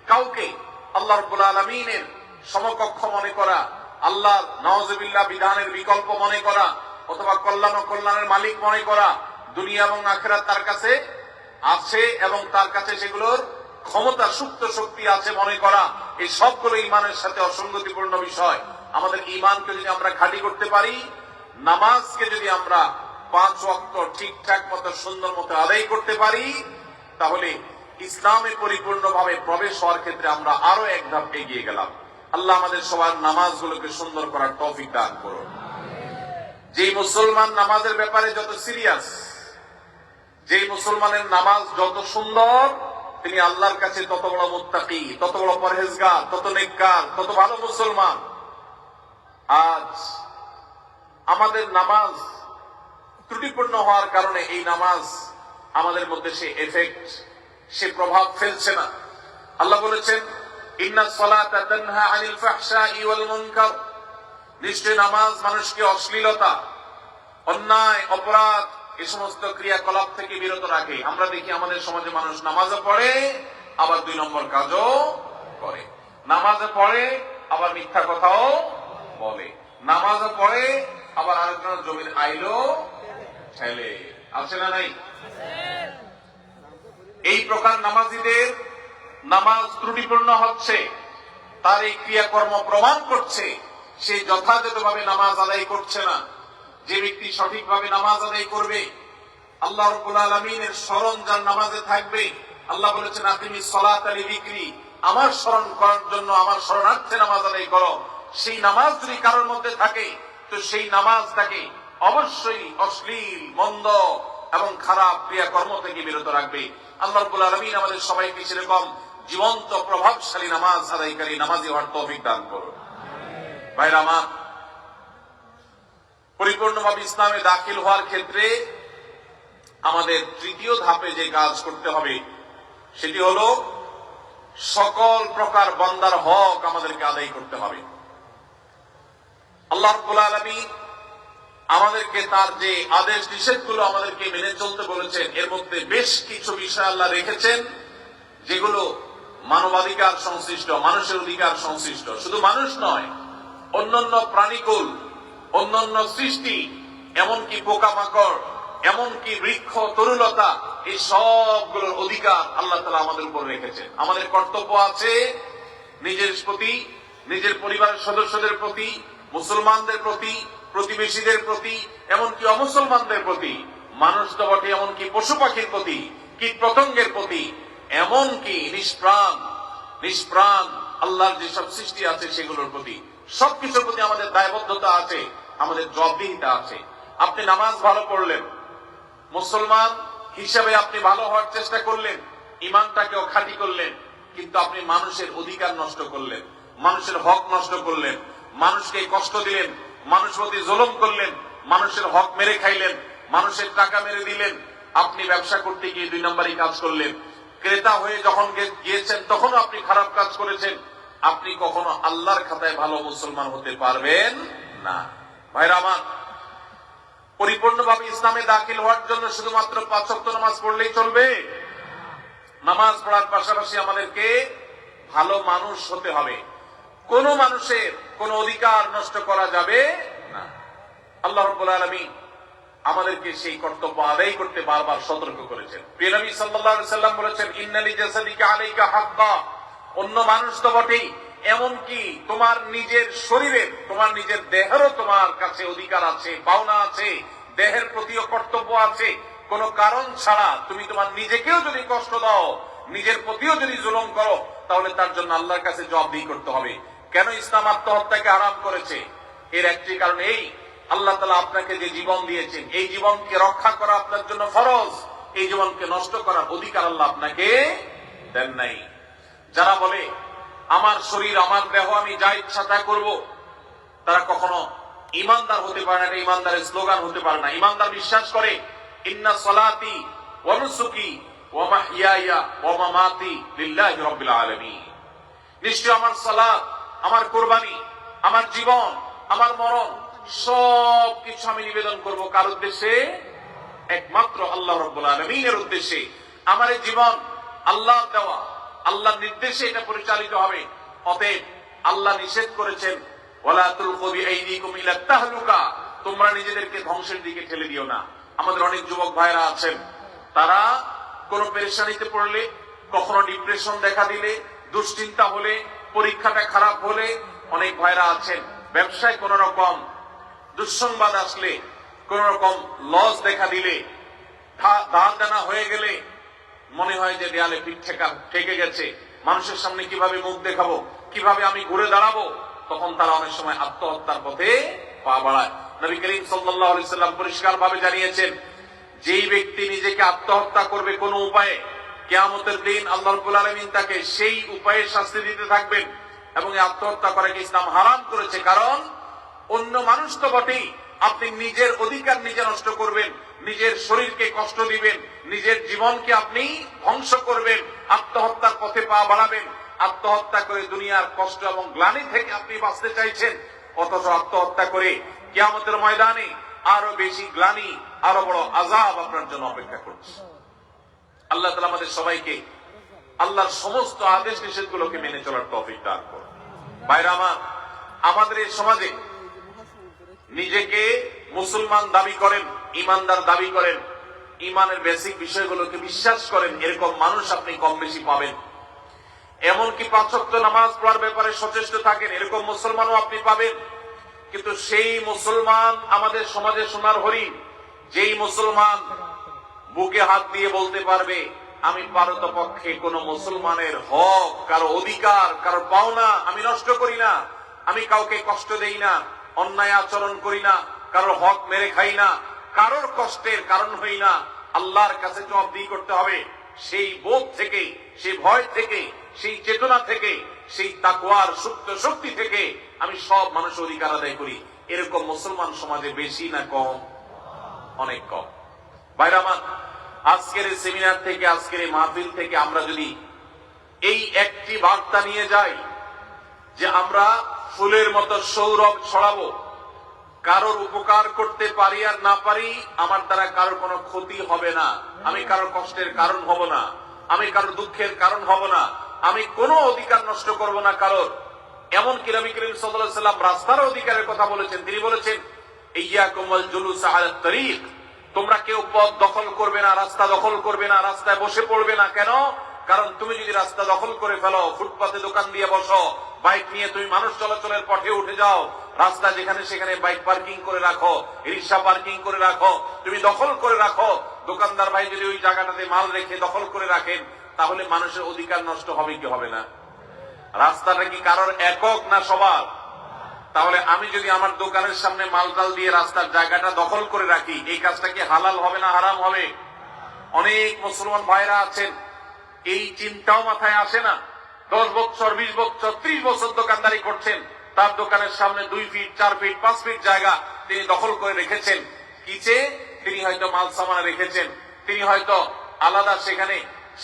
কাউকে আল্লাহ রাব্বুল আলামিনের সমকক্ষ মনে করা, আল্লাহর নাউযুবিল্লাহ বিধানের বিকল্প মনে করা, অথবা কল্যাণ ও কল্যাণের মালিক মনে করা, দুনিয়া এবং আখিরাত তার কাছে আছে এবং তার কাছে সেগুলোর ক্ষমতা, সুপ্ত শক্তি আছে মনে করা, এই সবগুলো ঈমানের সাথে অসঙ্গতিপূর্ণ বিষয়। আমাদের ঈমানকে যদি আমরা খাঁটি করতে পারি, নামাজকে যদি আমরা 5 ওয়াক্ত ঠিকঠাক মতো সুন্দর মতো আদায় করতে পারি, তাহলে ইসলামে পরিপূর্ণভাবে প্রবেশ হওয়ার ক্ষেত্রে আমরা আরো এক ধাপ এগিয়ে গেলাম। আল্লাহ আমাদের সবার নামাজগুলোকে সুন্দর করার তৌফিক দান করুন। যে মুসলমান নামাজের ব্যাপারে যত সিরিয়াস, যে মুসলমানের নামাজ যত সুন্দর তিনি আল্লাহর কাছে তত বড় মুত্তাকি, তত বড় পরহেজগার, তত নেককার, তত ভালো মুসলমান। আজ আমাদের নামাজ ত্রুটিপূর্ণ হওয়ার কারণে এই নামাজ আমাদের মধ্যে সে এফেক্ট, সে প্রভাব ফেলছে না। আল্লাহ বলেছেন ইন্নাস সালাতা তানহা আনিল ফাহশাই ওয়াল মুনকার, নিশ্চয় নামাজ মানুষকে অশ্লীলতা, অন্যায়, অপরাধ এই সমস্ত ক্রিয়াকলাপ থেকে বিরত রাখে। আমরা দেখি আমাদের সমাজে মানুষ নামাজও পড়ে আবার 2 নম্বর কাজও করে, নামাজও পড়ে আবার মিথ্যা কথাও বলে, নামাজও পড়ে আবার আরেকজনের জমির আইলো ঠেলে। আছে না নাই? এই প্রকার নামাজীদের নামাজ ত্রুটিপূর্ণ হচ্ছে, তার এই ক্রিয়াকর্ম প্রমাণ করছে সে যথাযথভাবে নামাজ আদায় করছে না। যে ব্যক্তি সঠিকভাবে নামাজ আদায় করবে, আল্লাহ রাব্বুল আলামিনের স্মরণ যার নামাজে থাকবে, আল্লাহ বলেছেন আকিমিস সালাতা লিযিকরি, আমার স্মরণ করার জন্য আমার শরণার্থে নামাজ আদায় করো। সেই নামাজ যদি কারোর মধ্যে থাকে তো সেই নামাজ তাকে অবশ্যই অশ্লীল, মন্দ এবং খারাপ ক্রিয়াকর্ম থেকে বিরত রাখবে। আল্লাহ রাব্বুল আলামিন আমাদের সবাইকে সেরকম জীবন্ত প্রভাবশালী নামাজ আদায়কারী নামাজি হওয়ার তৌফিক দান করুন। ভাইরা আমার, পরিপূর্ণভাবে ইসলামে দাখিল হওয়ার ক্ষেত্রে আমাদের তৃতীয় ধাপে যে কাজ করতে হবে সেটি হলো সকল প্রকার বান্দার হক আমাদেরকে আদায় করতে হবে। আল্লাহ রাব্বুল আলামিন আমাদেরকে তার যে আদেশ নিষেধগুলো আমাদেরকে মেনে চলতে বলেছেন, এর মধ্যে বেশ কিছু বিষয় আল্লাহ রেখেছেন যেগুলো মানবাধিকার সংশ্লিষ্ট, মানুষের অধিকার সংশ্লিষ্ট। শুধু মানুষ নয়, অন্যান্য প্রাণীকুল, অন্যান্য সৃষ্টি, এমনকি পোকামাকড়, এমনকি বৃক্ষ, তরুলতা, এই সবগুলোর অধিকার আল্লাহ তাআলা আমাদের উপর রেখেছেন। আমাদের কর্তব্য আছে নিজের প্রতি, নিজের পরিবারের সদস্যদের প্রতি, মুসলমানদের প্রতি, প্রতিবেশীদের প্রতি, এমনকি অমুসলমানদের প্রতি, মানুষ তো বটে এমনকি পশু পাখির প্রতি, কীট পতঙ্গের প্রতি, এমনকি নিষ্প্রাণ আল্লাহর যেসব সৃষ্টি আছে সেগুলোর প্রতি, সবকিছুর প্রতি আমাদের দায়বদ্ধতা আছে, আমাদের জবাবদিহিতা আছে। আপনি নামাজ ভালো পড়লেন, মুসলমান হিসাবে আপনি ভালো হওয়ার চেষ্টা করলেন, ইমানটাকেও খাঁটি করলেন, কিন্তু আপনি মানুষের অধিকার নষ্ট করলেন, মানুষের হক নষ্ট করলেন, মানুষকে কষ্ট দিলেন, মানুষ প্রতি জুলুম করলেন, মানুষের হক মেরে খাইলেন, মানুষের টাকা মেরে দিলেন। আপনি ব্যবসা করতে গিয়ে 2 নম্বরই কাজ করলেন, ক্রেতা হয়ে যখন গিয়েছেন তখনও আপনি খারাপ কাজ করেছেন। আপনি কখনো আল্লাহর খাতায় ভালো মুসলমান হতে পারবেন না। ভাইরা আমার, পরিপূর্ণভাবে ইসলামে দাখিল হওয়ার জন্য শুধুমাত্র 5 ওয়াক্ত নামাজ পড়লেই চলবে? নামাজ পড়ার পাশাপাশি আমাদেরকে ভালো মানুষ হতে হবে। কোন মানুষের কোন অধিকার নষ্ট করা যাবে না। আল্লাহ রাব্বুল আলামিন আমাদেরকে সেই কর্তব্য আদায় করতে বারবার সতর্ক করেছেন। প্রিয় নবী সাল্লাল্লাহু আলাইহি সাল্লাম বলেছেন ইন্না লিজাসাদিকা আলাইকা হাক্কা, অন্য মানুষ তো বটেই, এমনকি তোমার নিজের শরীরের, তোমার নিজের দেহেরও তোমার কাছে অধিকার আছে, পাওনা আছে, দেহের প্রতিও কর্তব্য আছে। কোন কারণ ছাড়া তুমি তোমার নিজেকেও যদি কষ্ট দাও, নিজের প্রতিও যদি জুলুম করো, তাহলে তার জন্য আল্লাহর কাছে জবাবদিহি করতে হবে। কেন ইসলাম আত্মহত্যাকে হারাম করেছে? এর একটি কারণ এই, আল্লাহ তাআলা আপনাকে যে জীবন দিয়েছেন, এই জীবনকে রক্ষা করা আপনার জন্য ফরজ। এই জীবনকে নষ্ট করার অধিকার আল্লাহ আপনাকে দেন নাই। যারা বলে আমার শরীর, আমার দেহ, আমি যা ইচ্ছা তা করব, তারা কখনো ইমানদার হতে পারে না। এটা ইমানদারের স্লোগান হতে পারে না। ইমানদার বিশ্বাস করে ইন্না সলাতি ওয়া নুসুকি ওয়া মাহইয়ায়া ওয়া মামাতি লিল্লাহি রাব্বিল আলামিন, নিশ্চয় আমার সালাত, আমার কুরবানি, আমার জীবন, আমার মরণ, সব কিছু আমি নিবেদন করব কার উদ্দেশ্যে? একমাত্র আল্লাহ রাব্বুল আলামিনের উদ্দেশ্যে। আমার এই জীবন আল্লাহর দেওয়া, আল্লাহর নির্দেশে এটা পরিচালিত হবে। অতএব আল্লাহ নিষেধ করেছেন ওয়ালা তুলকু বিআইদিকুম ইলা তাহলুকা, তোমরা নিজেদেরকে ধ্বংসের দিকে ঠেলে দিও না। আমাদের অনেক যুবক ভাইরা আছেন, তারা কোন পেরেশানিতে পড়লে, কখনো ডিপ্রেশন দেখা দিলে, দুশ্চিন্তা হলে, পরীক্ষাটা খারাপ হলে, অনেক ভাইরা আছেন ব্যবসায় কোন রকম দুঃসংবাদ আসলে, কোন রকম লস দেখা দিলে, ধার দেনা হয়ে গেলে মনে হয় যে দেয়ালে পিঠ ঠেকে গেছে, মানুষের সামনে কিভাবে মুখ দেখাবো, কিভাবে আমি ঘুরে দাঁড়াবো, তখন তারা অনেক সময় আত্মহত্যার পথে পা বাড়ায়। নবী করিম সাল্লাল্লাহু আলাইহি সাল্লাম পরিষ্কার ভাবে জানিয়েছেন যেই ব্যক্তি নিজেকে আত্মহত্যা করবে কোন উপায়ে, কিয়ামতের দিন আল্লাহ রাব্বুল আলামিন তাকে সেই উপায়ে শাস্তি দিতে থাকবেন। এবং এই আত্মহত্যা করাকে ইসলাম হারাম করেছে, কারণ অন্য মানুষ তো বটেই, আপনি নিজের অধিকার নিজে নষ্ট করবেন, নিজের শরীরকে কষ্ট দিবেন, নিজের জীবনকে আপনি ধ্বংস করবেন, আত্মহত্যার পথে পা বাড়াবেন। আত্মহত্যা করে দুনিয়ার কষ্ট এবং গ্লানি থেকে আপনি বাঁচতে চাইছেন, অথচ আত্মহত্যা করে কিয়ামতের ময়দানে আরো বেশি গ্লানি, আরো বড় আযাব আপনার জন্য অপেক্ষা করছে। আল্লাহ তাআলা আমাদের সবাইকে আল্লাহর সমস্ত আদেশ নিষেধগুলোকে মেনে চলার তৌফিক দান করুন। ভাইরা আমার, আমাদের এই সমাজে নিজেকে মুসলমান দাবি করেন, ইমানদার দাবি করেন, ইমানের বেসিক বিষয়গুলোকে বিশ্বাস করেন, এরকম মানুষ আপনি কম বেশি পাবেন। এমনকি 5 ওয়াক্ত নামাজ পড়ার ব্যাপারে সচেষ্ট থাকেন, এরকম মুসলমানও আপনি পাবেন। কিন্তু সেই মুসলমান আমাদের সমাজে সোনার হরিণ, যেই মুসলমান বুকে হাত দিয়ে বলতে পারবে আমি পারতপক্ষে কোন মুসলমানের হক, কারো অধিকার, কারো পাওনা আমি নষ্ট করি না, আমি কাউকে কষ্ট দেই না, অন্যায় আচরণ করি না, কারোর হক মেরে খাই না, কারোর কষ্টের কারণ হই না, আল্লাহর কাছে জবাবদিহি করতে হবে, সেই বোধ থেকে, সেই ভয় থেকে, সেই চেতনা থেকে, সেই তাকওয়ার সুপ্ত শক্তি থেকে আমি সব মানুষের অধিকার আদায় করি। এরকম মুসলমান সমাজে বেশি না কম? অনেক কম। ভাইরা আমার, আজকের এই সেমিনার থেকে, আজকের এই মাহফিল থেকে আমরা যদি এই একটি বার্তা নিয়ে যাই যে আমরা ফুলের মতো সৌরভ ছড়াবো, কারোর উপকার করতে পারি আর না পারি, আমার দ্বারা কারোর কোনো ক্ষতি হবে না, আমি কারোর কষ্টের কারণ হব না, আমি কারোর দুঃখের কারণ হব না, আমি কোনো অধিকার নষ্ট করব না কারোর। এমনকি নবী করিম সাল্লাল্লাহু আলাইহি ওয়াসাল্লাম রাস্তার অধিকারের কথা বলেছেন। তিনি বলেছেন ইয়্যাকুম ওয়াল জুলুস আলাত তারিক, তোমরা কেউ পথ দখল করবে না, রাস্তা দখল করবে না, রাস্তায় বসে পড়বে না। কেন? কারণ তুমি যদি রাস্তা দখল করে ফেলো, ফুটপাতে দোকান দিয়ে বসো, বাইক নিয়ে তুমি মানুষ চলাচলের পথে উঠে যাও, রাস্তা যেখানে সেখানে বাইক পার্কিং করে রাখো, রিক্সা পার্কিং করে রাখো, তুমি দখল করে রাখো, দোকানদার ভাই যদি ওই জায়গাটাতে মাল রেখে দখল করে রাখেন, তাহলে মানুষের অধিকার নষ্ট হবে কি হবে না? রাস্তাটা কি কারোর একক না সবার? তাহলে আমি যদি আমার দোকানের সামনে মালটাল দিয়ে রাস্তার জায়গাটা দখল করে রাখি, এই কাজটা কি হালাল হবে না হারাম হবে? অনেক মুসলমান ভাইরা আছেন, এই চিন্তাও মাথায় আসে না। 10 বছর, 20 বছর, 30 বছর দোকানদারি করছেন, তার দোকানের সামনে 2 ফিট, 4 ফিট, 5 ফিট জায়গা তিনি দখল করে রেখেছেন। কিছে তিনি হয়তো মাল সামান রেখেছেন, তিনি হয়তো আলাদা সেখানে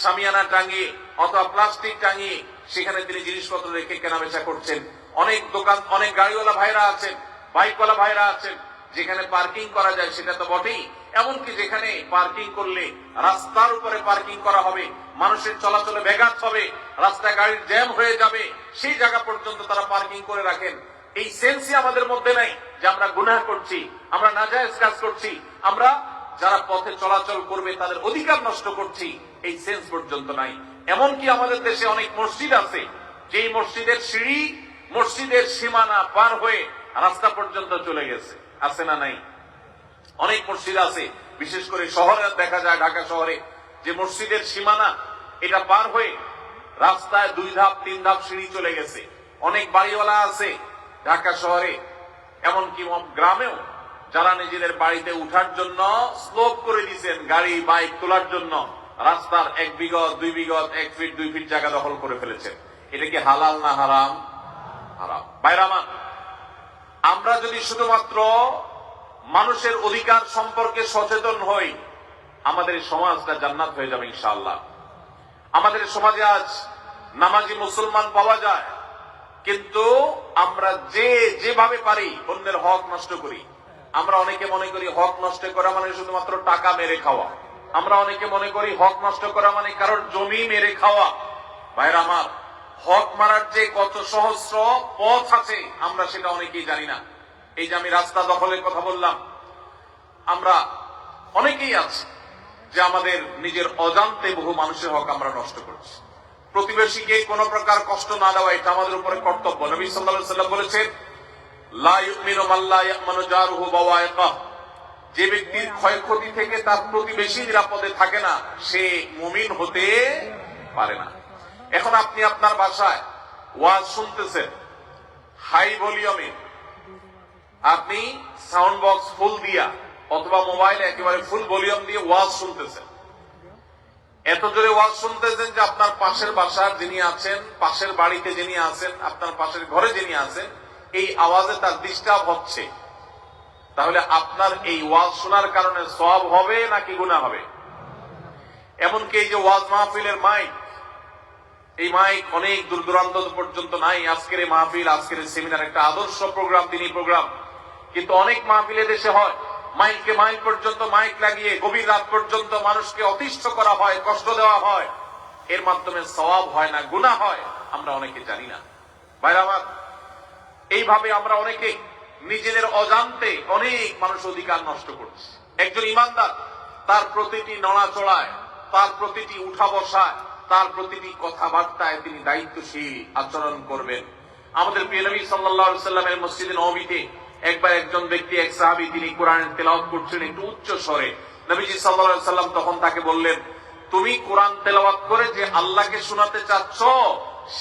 সামিয়ানা টাঙিয়ে অথবা প্লাস্টিক টাঙিয়ে সেখানে তিনি জিনিসপত্র রেখে কেনাবেচা করছেন। অনেক দোকান, অনেক গাড়িওয়ালা ভাইরা আছেন, বাইকওয়ালা ভাইরা আছেন, যেখানে পার্কিং করা যায় সেটা তো বটেই, এমনকি যেখানে পার্কিং করলে রাস্তার উপরে পার্কিং করা হবে, মানুষের চলাচলে ব্যাঘাত হবে, রাস্তায় গাড়ির জ্যাম হয়ে যাবে, সেই জায়গা পর্যন্ত তারা পার্কিং করে রাখেন। এই সেন্সই আমাদের মধ্যে নাই যে আমরা গুনাহ করছি, আমরা নাজায়েজ কাজ করছি, আমরা যারা পথে চলাচল করবে তাদের অধিকার নষ্ট করছি, এই সেন্স পর্যন্ত নাই। এমনকি আমাদের দেশে অনেক মসজিদ আছে, যেই মসজিদের সিঁড়ি মসজিদের সীমানা পার হয়ে রাস্তা পর্যন্ত চলে গেছে, আছে না নাই? অনেক মসজিদ আছে, বিশেষ করে শহরে দেখা যায়, ঢাকা শহরে, যে মসজিদের সীমানা এটা পার হয়ে রাস্তায় 2 ধাপ 3 ধাপ সিঁড়ি চলে গেছে। অনেক বাড়িওয়ালা আছে ঢাকা শহরে, এমনকি গ্রামেও, যারা নিজেদের বাড়িতে উঠার জন্য স্লোপ করে দিয়েছেন, গাড়ি বাইক তোলার জন্য রাস্তার 1 বিঘত 2 বিঘত 1 ফিট 2 ফিট জায়গা দখল করে ফেলেছেন। এটা কি হালাল না হারাম? হারাম। ভাইরা আমার, আমরা যদি শুধুমাত্র মানুষের অধিকার সম্পর্কে সচেতন হই, আমাদের সমাজটা জান্নাত হয়ে যাবে ইনশাআল্লাহ। আমাদের সমাজে আজ নামাজি মুসলমান পাওয়া যায়, কিন্তু আমরা যেভাবে পারি অন্যের হক নষ্ট করি। আমরা অনেকে মনে করি হক নষ্ট করা মানে শুধুমাত্র টাকা মেরে খাওয়া, আমরা অনেকে মনে করি হক নষ্ট করা মানে কারোর জমি মেরে খাওয়া। ভাইরা আমার, হক মারার যে কত সহস্র পথ আছে আমরা সেটা অনেকেই জানি না। এই যে আমি রাস্তা দখলের কথা বললাম, আমরা অনেকেই আছি যে আমাদের নিজের অজান্তে বহু মানুষের হক আমরা নষ্ট করছি। প্রতিবেশীকে কোন প্রকার কষ্ট না দেওয়া, এটা আমাদের উপরে কর্তব্য। নবী সাল্লাল্লাহু আলাইহি ওয়াসাল্লাম বলেছেন, লা ইউমিনু মান লা ইয়ামানু জারুহু বাওয়াইকা, যে ব্যক্তির ক্ষয়ক্ষতি থেকে তার প্রতিবেশী নিরাপদে থাকে না, সে মুমিন হতে পারে না। এখন আপনি আপনার বাসায় ওয়াজ শুনতেছেন হাই ভলিউমে, আপনি সাউন্ড বক্স ফুল দিয়া অথবা মোবাইলে একেবারে ফুল ভলিউম দিয়ে ওয়াজ শুনতেছেন, এত জোরে ওয়াজ শুনতেছেন যে আপনার পাশের বাসার যিনি আছেন, পাশের বাড়িতে যিনি আছেন, আপনার পাশের ঘরে যিনি আছেন, এই আওয়াজে তার ডিস্টার্ব হচ্ছে, তাহলে আপনার এই ওয়াজ শোনার কারণে সওয়াব হবে নাকি গুনাহ হবে? এমনকি এই যে ওয়াজ মাহফিলের মাইক, এই মাইক অনেক দূর দূরান্ত পর্যন্ত নাই। আজকের এই মাহফিল, আজকের এই সেমিনার একটা আদর্শ প্রোগ্রাম, দিনী প্রোগ্রাম, কিন্তু অনেক মাহফিলে দেশে হয় মাইলকে মাইল পর্যন্ত মাইক লাগিয়ে গভীর রাত পর্যন্ত মানুষকে অতিষ্ঠ করা হয়, কষ্ট দেওয়া হয়, এর মাধ্যমে সওয়াব হয় না গুনাহ হয়, আমরা অনেকে জানি না। ভাইরা আমার, এইভাবে আমরা অনেকে নিজেদের অজান্তে অনেক মানুষ অধিকার নষ্ট করছে। একজন ইমানদার তার প্রতিটি নড়াচড়ায়, তার প্রতিটি উঠা বসায়, তার প্রতিটি কথাবার্তায় তিনি দায়িত্বশীল আচরণ করবেন। আমাদের প্রিয় নবী সাল্লাল্লাহু আলাইহি সাল্লামের মসজিদে নববীতে একবার একজন ব্যক্তি, এক সাহাবী, তিনি কোরআনের তেলাওয়াত করছেন একটু উচ্চ স্বরে। নবীজি সাল্লাল্লাহু আলাইহি সাল্লাম তখন তাকে বললেন, তুমি কোরআন তেলাওয়াত করে যে আল্লাহকে শোনাতে চাচ্ছ,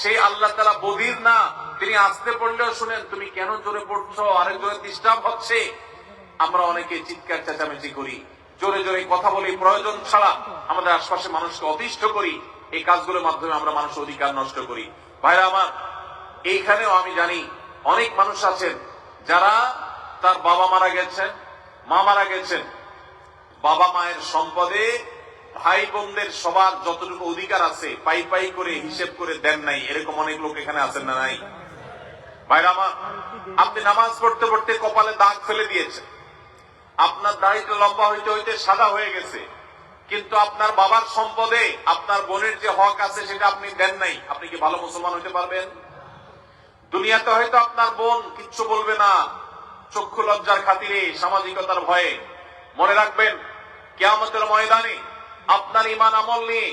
সেই আল্লাহ তাআলা বধির না, তিনি আস্তে পড়লেও শুনেন, তুমি কেন জোরে পড়ছো, আরেকজনের ডিস্টার্ব হচ্ছে। আমরা অনেকে চিৎকার চেঁচামেচি করি, জোরে জোরে কথা বলি, প্রয়োজন ছাড়া আমাদের আশপাশে মানুষকে অতিষ্ঠ করি। এই কাজগুলোর মাধ্যমে আমরা মানুষের অধিকার নষ্ট করি। ভাইরা আমার, এইখানেও আমি জানি অনেক মানুষ আছেন যারা তার বাবা মারা গেছেন, মা মারা গেছেন, বাবা মায়ের সম্পদে ভাই বোনদের সবার যতটুকু অধিকার আছে পাই পাই করে হিসেব করে দেন নাই। এরকম অনেক লোক এখানে আছেন না নাই? ভাইরা আমার, আপনি নামাজ পড়তে পড়তে কপালে দাগ ফেলে দিয়েছেন, আপনার দাড়িটা লম্বা হইতে হইতে সাদা হয়ে গেছে, কিন্তু আপনার বাবার সম্পদে আপনার বোনের যে হক আছে সেটা আপনি দেন নাই। আপনি কি ভালো মুসলমান হইতে পারবেন? দুনিয়াতে হয়তো আপনার বোন কিচ্ছু বলবে না, চক্ষু লজ্জার খাতিরে, সামাজিকতার ভয়ে। মনে রাখবেন, কিয়ামতের ময়দানে আপনার ঈমান আমল নিয়ে,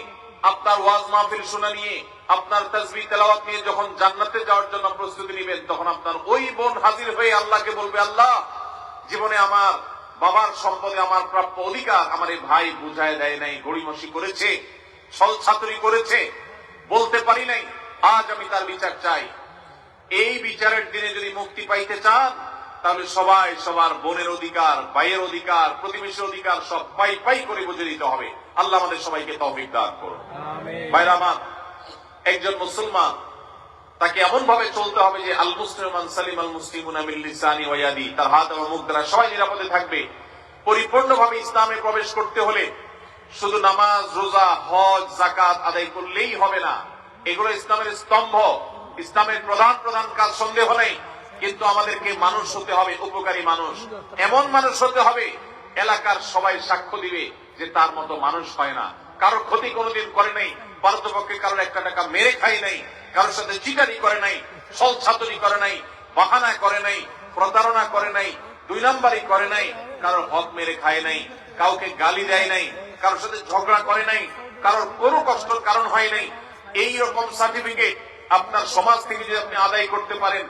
আপনার ওয়াজ মাহফিল শোনা নিয়ে, আপনার তাসবিহ তেলাওয়াত নিয়ে যখন জান্নাতে যাওয়ার জন্য প্রস্তুতি নেবেন, তখন আপনার ওই বোন হাজির হয়ে আল্লাহকে বলবে, আল্লাহ, জীবনে আমার বাবার সম্পদে আমার প্রাপ্য অধিকার আমার এই ভাই বুঝায় দেয় নাই, গড়িমসি করেছে, ছল ছাতুরি করেছে, বলতে পারি নাই, আজ আমি তার বিচার চাই। এই বিচারের দিনে যদি মুক্তি পাইতে চান, তাহলে সবাই সবার বোনের অধিকার, ভাইয়ের অধিকার, প্রতিবেশীর অধিকার সব পাই পাই করে বুঝে দিতে হবে। আল্লাহ আমাদের সবাইকে তৌফিক দান করুন। ভাইরা আমার, একজন মুসলমান তাকে এমন ভাবে চলতে হবে যে আল মুসলিমান সালিম আল মুসলিমুনা মিন লিসানি ওয়া ইয়াদি, তার হাত এবং মুখ দ্বারা সবাই নিরাপদে থাকবে। পরিপূর্ণভাবে ইসলামে প্রবেশ করতে হলে শুধু নামাজ, রোজা, হজ, যাকাত আদায় করলেই হবে না। এগুলো ইসলামের স্তম্ভ, ইসলামের প্রধান প্রধান কাজ, সন্দেহ নেই। কিন্তু আমাদেরকে মানুষ হতে হবে, উপকারী মানুষ, এমন মানুষ হতে হবে এলাকার সবাই সাক্ষ্য দিবে যে তার মতো মানুষ হয় না, কারোর ক্ষতি কোনোদিন করে নাই, পারতপক্ষে কারোর একটা টাকা মেরে খাই নাই, কারোর সাথে চিটারি করে নাই, ছল ছাতুরি করে নাই, বাহানা করে নাই, প্রতারণা করে নাই, দুই নাম্বারি করে নাই, কারোর হক মেরে খায় নাই, কাউকে গালি দেয় নাই, কারোর সাথে ঝগড়া করে নাই, কারোর কোনো কষ্টের কারণ হয় নাই। এই রকম সার্টিফিকেট আপনার সমাজ থেকে যদি আপনি আদায় করতে পারেন,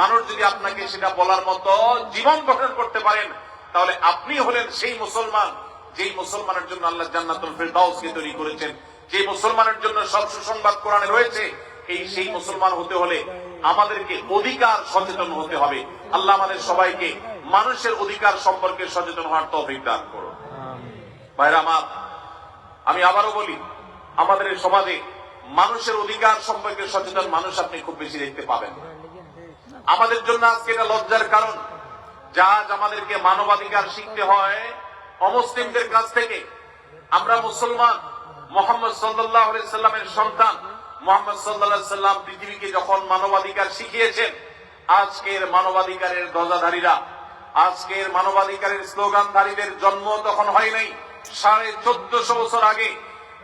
মানুষ যদি আপনাকে সেটা বলার মতো জীবন গঠন করতে পারেন, তাহলে আপনি হলেন সেই মুসলমান যেই মুসলমানের জন্য আল্লাহ জান্নাতুল ফিরদাউসকে তৈরি করেছেন, যে মুসলমানের জন্য সব সুসংবাদ কোরআনে রয়েছে। সেই মুসলমান হতে হলে আমাদেরকে অধিকার সচেতন হতে হবে। আল্লাহ আমাদের সবাইকে মানুষের অধিকার সম্পর্কে সচেতন হওয়ার তৌফিক দান করুন। ভাইরা আমার, আমি আবারও বলি, আমাদের এই সমাজে মানুষের অধিকার সম্পর্কে সচেতন মানুষ আপনি খুব বেশি দেখতে পাবেন। আমাদের জন্য আজকে এটা লজ্জার কারণ, যা আজ আমাদেরকে মানবাধিকার শিখতে হয় অমুসলিমদের কাছ থেকে। আমরা মুসলমান, মুহাম্মদ সাল্লাল্লাহু আলাইহি সাল্লামের সন্তান। মুহাম্মদ সাল্লাল্লাহু আলাইহি সাল্লাম পৃথিবীকে যখন মানবাধিকার শিখিয়েছেন, আজকের মানবাধিকারের ধ্বজাধারীরা, আজকের মানবাধিকারের স্লোগানধারীদের জন্ম তখন হয় নাই। 1450 বছর আগে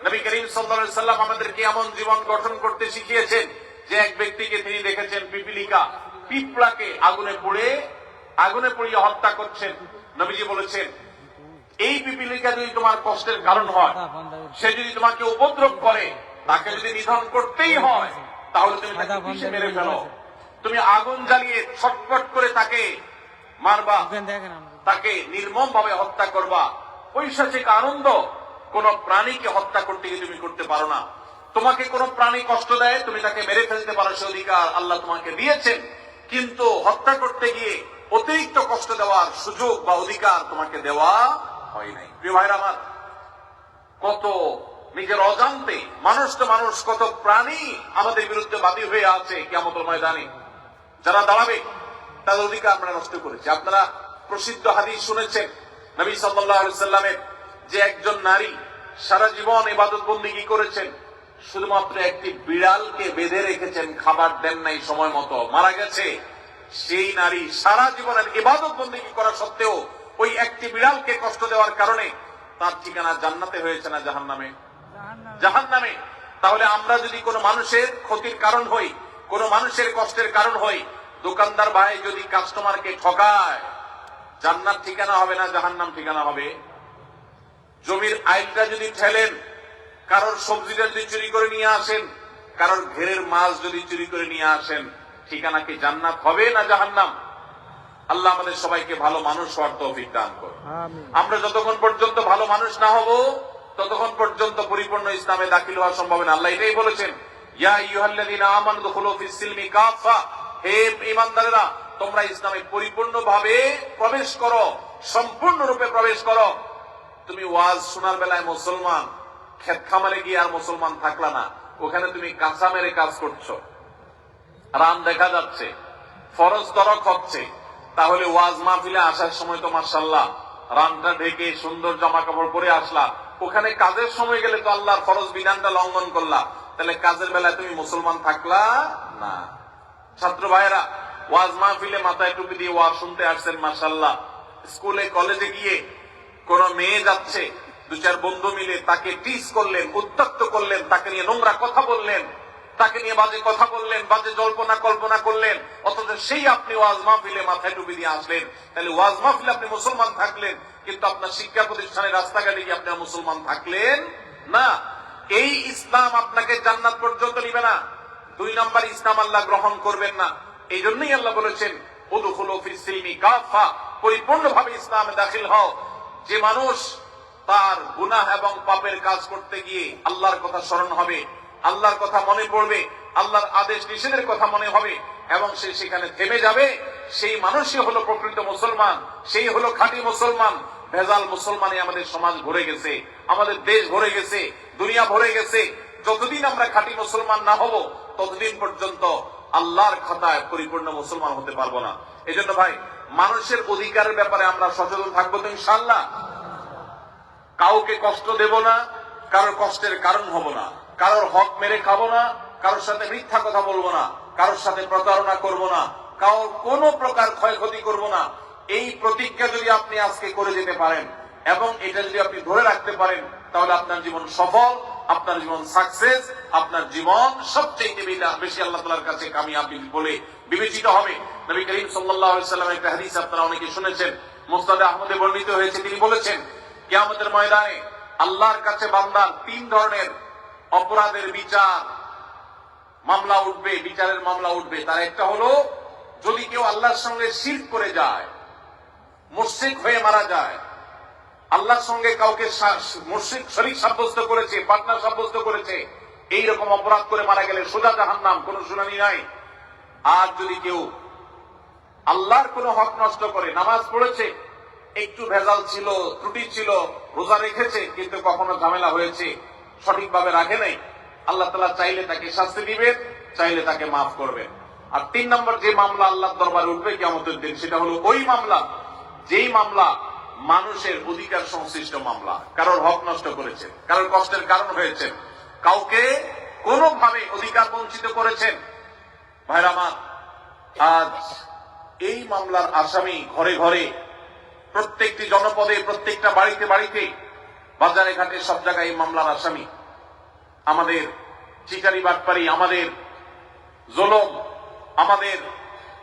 নবী করিম সাল্লাল্লাহু আলাইহি সাল্লাম আমাদেরকে এমন জীবন গঠন করতে শিখিয়েছেন যে এক ব্যক্তিকে তিনি দেখেছেন পিপিলিকা, পিঁপড়াকে আগুনে পুড়িয়ে হত্যা করছেন। নবীজি বলেছেন, এই পিপিলিকা যদি তোমার কষ্টের কারণ হয়, সে যদি তোমাকে উপদ্রব করে, তাকে যদি নিধন করতেই হয়, তাহলে তুমি তাকে পিষে মেরে ফেলো। তুমি আগুন জ্বালিয়ে ছটফট করে তাকে মারবা, তাকে নির্মম ভাবে হত্যা করবা। পৈশাচিক আনন্দ কোন প্রাণীকে হত্যা করতে গিয়ে তুমি করতে পারো না। তোমাকে কোন প্রাণী কষ্ট দেয়, তুমি তাকে মেরে ফেলতে পারো, সে অধিকার আল্লাহ তোমাকে দিয়েছেন। কিন্তু হত্যা করতে গিয়ে অতিরিক্ত কষ্ট দেওয়ার সুযোগ বা অধিকার তোমাকে দেওয়া হয় নাই। প্রিয় ভাইরা আমার, কত নিজের অজান্তে মানুষ তো মানুষ, কত প্রাণী আমাদের বিরুদ্ধে বাদী হয়ে আছে কিয়ামতের ময়দানে। যারা দাঁড়াবে তাদের অধিকার আমরা নষ্ট করেছি। আপনারা প্রসিদ্ধ হাদিস শুনেছেন নবী সাল্লাল্লাহু আলাইহি সাল্লামের, যে একজন নারী সারা জীবন ইবাদত বন্দেগী করেছেন, শুধুমাত্র একটি বিড়ালকে বেঁধে রেখেছেন, খাবার দেন নাই সময় মতো, মারা গেছে। সেই নারী সারা জীবনের ইবাদত বন্দেগী করা সত্ত্বেও ওই একটি বিড়ালকে কষ্ট দেওয়ার কারণে তার ঠিকানা জান্নাতে হয়েছে না জাহান্নামে? জাহান্নামে। তাহলে আমরা যদি কোনো মানুষের ক্ষতির কারণ হই, কোনো মানুষের কষ্টের কারণ হই, দোকানদার ভাই যদি কাস্টমারকে ঠকায়, জান্নাত ঠিকানা হবে না জাহান্নাম ঠিকানা হবে? জমির আইলটা যদি ঠেলেন, কারোর সবজিটা যদি চুরি করে নিয়ে আসেন, কারোর ঘেরের মাছ যদি চুরি করে নিয়ে আসেন, ঠিকানা কি জান্নাত হবে না জাহান্নাম? আল্লাহ আমাদের সবাইকে ভালো মানুষ হওয়ার তৌফিক দান করুন। আমরা যতক্ষণ পর্যন্ত ভালো মানুষ না হব, ততক্ষণ পর্যন্ত পরিপূর্ণ ইসলামে দাখিল হওয়া সম্ভব না। আল্লাহ এটাই বলেছেন, ইয়া আইয়ুহাল্লাযীনা আমানু দুখুলু ফিস সিলমি কাফা, হে ঈমানদারেরা, তোমরা ইসলামে পরিপূর্ণভাবে প্রবেশ করো, সম্পূর্ণরূপে প্রবেশ করো। তুমি ওয়াজ শোনার বেলায় মুসলমান, ক্ষেত খামারে গিয়ে আর মুসলমান থাকলা না, ওখানে তুমি কাঁচা মেরে কাজ করছো, রান দেখা যাচ্ছে, ফরজ তরক হচ্ছে, তাহলে ওয়াজ মাহফিলে আসার সময় তো মাশাআল্লাহ রানটা ঢেকে সুন্দর জামা কাপড় পরে আসলা, ওখানে কাজের সময় গেলে তো আল্লাহর ফরজ বিধানটা লঙ্ঘন করলা, তাহলে কাজের বেলায় তুমি মুসলমান থাকলা না। ছাত্র ভাইয়েরা, ওয়াজ মাহফিলে মাথায় টুপি দিয়ে ওয়াজ শুনতে আসছেন মাশাআল্লাহ, স্কুলে কলেজে গিয়ে কোন মেয়ে যাচ্ছে, দু চার বন্ধু মিলে তাকে টিজ করলেন, উত্ত্যক্ত করলেন, তাকে নিয়ে নোংরা কথা বললেন, তাকে নিয়ে বাজে কথা বললেন, বাজে জল্পনা কল্পনা করলেন, অথচ সেই আপনি ওয়াজ মাহফিলে মাথায় টুপি দিয়ে আসলেন। তাহলে ওয়াজ মাহফিলে আপনি মুসলমান থাকলেন, কিন্তু আপনার শিক্ষা প্রতিষ্ঠানে রাস্তাঘাটে গিয়ে আপনি মুসলমান থাকলেন না। এই ইসলাম আপনাকে জান্নাত পর্যন্ত নিবে না। 2 নম্বর ইসলাম আল্লাহ গ্রহণ করবেন না। এই জন্যই আল্লাহ বলেছেন, উদখুলু ফিস সিলমি কাফা, পরিপূর্ণভাবে ইসলামে দাখিল হও। যে মানুষ তার গুনাহ এবং পাপের কাজ করতে গিয়ে আল্লাহর কথা স্মরণ হবে, আল্লাহর কথা মনে পড়বে, আল্লাহর আদেশ নিষেধের কথা মনে হবে এবং সে সেখানে থেমে যাবে, সেই মানুষই হলো প্রকৃত মুসলমান, সেই হলো খাঁটি মুসলমান। ভেজাল মুসলমানে আমাদের সমাজ ভরে গেছে, আমাদের দেশ ভরে গেছে, দুনিয়া ভরে গেছে। যতদিন আমরা খাঁটি মুসলমান না হব, ততদিন পর্যন্ত আল্লাহর খাতায় পরিপূর্ণ মুসলমান হতে পারবো না। এজন্য ভাই, মানুষের অধিকারের ব্যাপারে আমরা সচেতন থাকবো তো ইনশাআল্লাহ। কাউকে কষ্ট দেব না, কারোর কষ্টের কারণ হব না, কারোর হক মেরে খাবো না, কারোর সাথে মিথ্যা কথা বলবো না, কারোর সাথে প্রতারণা করব না, কারোর কোনো প্রকার ক্ষয়ক্ষতি করব না। এই প্রতিজ্ঞা যদি আপনি আজকে করে যেতে পারেন এবং এটা যদি আপনি ধরে রাখতে পারেন, তাহলে আপনার জীবন সফল, আপনার জীবন সাকসেস, আপনার জীবন সবচেয়ে বেশি আল্লাহ তাআলার কাছে কামিয়াবি বলে বিবেচিত হবে। নবী করিম সাল্লাল্লাহু আলাইহি ওয়াসাল্লামের একটা হাদিস আপনারা অনেকে শুনেছেন, মুসনাদ আহমদে বর্ণিত হয়েছে। তিনি বলেছেন, কিয়ামতের ময়দানে আল্লাহর কাছে বান্দার 3 ধরনের অপরাধের বিচার মামলা উঠবে, বিচারের মামলা উঠবে। তার একটা হলো, যদি কেউ আল্লাহর সঙ্গে শিরক করে যায়, মুশরিক হয়ে মারা যায়, আল্লাহর সঙ্গে কাউকে মুশরিক শরীক সাব্যস্ত করেছে, পার্টনার সাব্যস্ত করেছে, এইরকম অপরাধ করে মারা গেলে সোজা জাহান্নাম, কোনো শুনানি নাই। আর যদি কেউ আল্লাহর কোনো হক নষ্ট করে, নামাজ পড়েছে, একটু ভেজাল ছিল, ত্রুটি ছিল, রোজা রেখেছে, কিন্তু কখনো ঝামেলা হয়েছে, সঠিকভাবে রাখে নাই, আল্লাহ তাআলা চাইলে তাকে শাস্তি দিবেন, চাইলে তাকে মাফ করবেন। আর 3 নম্বর যে মামলা আল্লাহর দরবারে উঠবে কিয়ামতের দিন, সেটা হলো ওই মামলা, যেই মামলা মানুষের অধিকার সংশ্লিষ্ট মামলা, কারোর হক নষ্ট করেছেন, কারোর কষ্টের কারণ হয়েছেন, কাউকে কোনোভাবে অধিকার বঞ্চিত করেছেন। ভাইরা আমার, আজ এই মামলার আসামি ঘরে ঘরে, প্রত্যেকটি জনপদে, প্রত্যেকটা বাড়িতে বাড়িতে, বাজারে ঘাটে, সব জায়গায় এই মামলার আসামি। আমাদের চিকারি বাটপারি, আমাদের জুলুম, আমাদের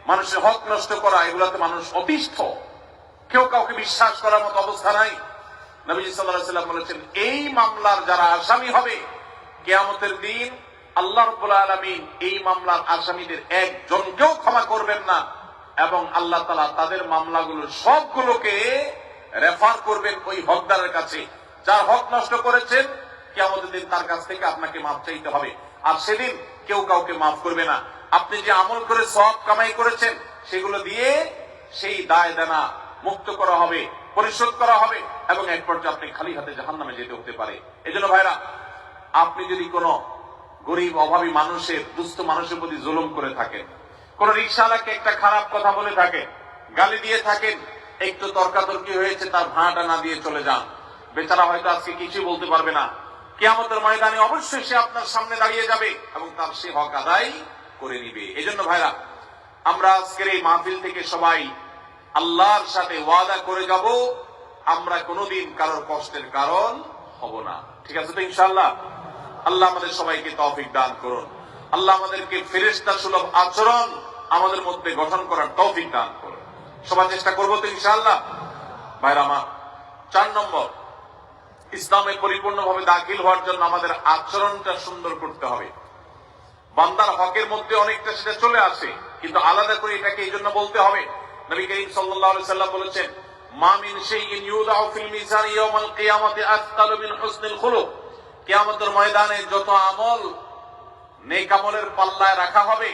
মানুষের হক নষ্ট করা, এগুলাতে মানুষ অতিষ্ঠ, কেউ কাউকে বিশ্বাস করার মতো অবস্থা নাই। নবীজি সাল্লাল্লাহু আলাইহি ওয়াসাল্লাম বলেছেন, এই মামলার যারা আসামি হবে কিয়ামতের দিন, আল্লাহ রাব্বুল আলামিন এই মামলার আসামিদের একজনকেও ক্ষমা করবেন না এবং আল্লাহ তাআলা তাদের মামলাগুলো সবগুলোকে রেফার করবেন ওই হকদারের কাছে। যার হক নষ্ট করেছেন, কিয়ামতের দিন তার কাছ থেকে আপনাকে মাফ চাইতে হবে। আর সেদিন কেউ কাউকে মাফ করবে না। আপনি যে আমল করে সওয়াব কামাই করেছেন, সেগুলো দিয়ে সেই দায় দেনা মুক্ত করা হবে, পরিশোধ করা হবে, এবং এক পর্যায়ে আপনি খালি হাতে জাহান্নামে যেতে হতে পারে। এজন্য ভাইরা, আপনি যদি কোনো গরিব অভাবী মানুষের, দুস্থ মানুষের প্রতি জুলুম করে থাকেন, কোন রিকশাওয়ালাকে একটা খারাপ কথা বলে থাকেন, গালি দিয়ে থাকেন, একটু তর্কাতর্কি হয়েছে, তার ভাড়াটা না দিয়ে চলে যান। বেচারা হয়তো আজকে কিছুই বলতে পারবে না, কিয়ামতের ময়দানে অবশ্যই সে আপনার সামনে দাঁড়িয়ে যাবে এবং তার সে হক আদায় করে নিবে। এজন্য ভাইরা, আমরা আজকের এই মাহফিল থেকে সবাই আল্লাহর সাথে ওয়াদা করে যাব, আমরা কোনোদিন কারোর কষ্টের কারণ হব না। ঠিক আছে তো ইনশাআল্লাহ? আল্লাহ আমাদের সবাইকে তৌফিক দান করুন। আল্লাহ আমাদেরকে ফেরেশতা সুলভ আচরণ আমাদের মধ্যে গঠন করার তৌফিক দান করুন। সবাই চেষ্টা করবো তো ইনশাআল্লাহ? ভাইরা আমার, 4 নম্বর, ইসলামে পরিপূর্ণভাবে দাখিল হওয়ার জন্য আমাদের আচরণটা সুন্দর করতে হবে। বান্দার হকের মধ্যে অনেকটা সেটা চলে আসে, কিন্তু আলাদা করে এটাকে এই জন্য বলতে হবে। নবী করিম সাল্লাল্লাহু আলাইহি সাল্লাম বলেছেন, মা মিন শাইইন ইউদাউ ফিল মিজান ইয়াউমাল কিয়ামাতি আথকালু মিন হুসনিল খুলুক। কিয়ামতের ময়দানে যত আমল নেক আমলের পাল্লায় রাখা হবে,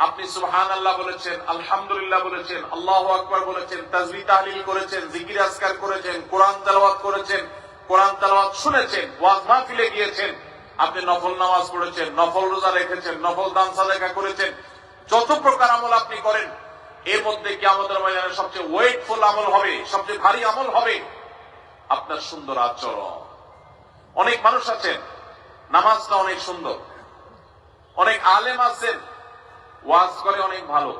আপনি সুবহানাল্লাহ বলেছেন, আলহামদুলিল্লাহ বলেছেন, আল্লাহু আকবার বলেছেন, তাসবিহ তাহলিল করেছেন, জিকির আজকার করেছেন, কোরআন তেলাওয়াত করেছেন, কোরআন তেলাওয়াত শুনেছেন, ওয়াজ মাহফিলে গিয়েছেন, আপনি নফল নামাজ পড়েছেন, নফল রোজা রেখেছেন, নফল দান সাদাকা করেছেন, যত প্রকার আমল আপনি করেন, এর মধ্যে কিয়ামতের ময়দানে সবচেয়ে ওয়েটফুল আমল হবে, সবচেয়ে ভারী আমল হবে আপনার সুন্দর আচরণ। অনেক মানুষ আছেন নামাজটা অনেক সুন্দর, অনেক আলেম আছেন ওয়াজ করে অনেক ভালো,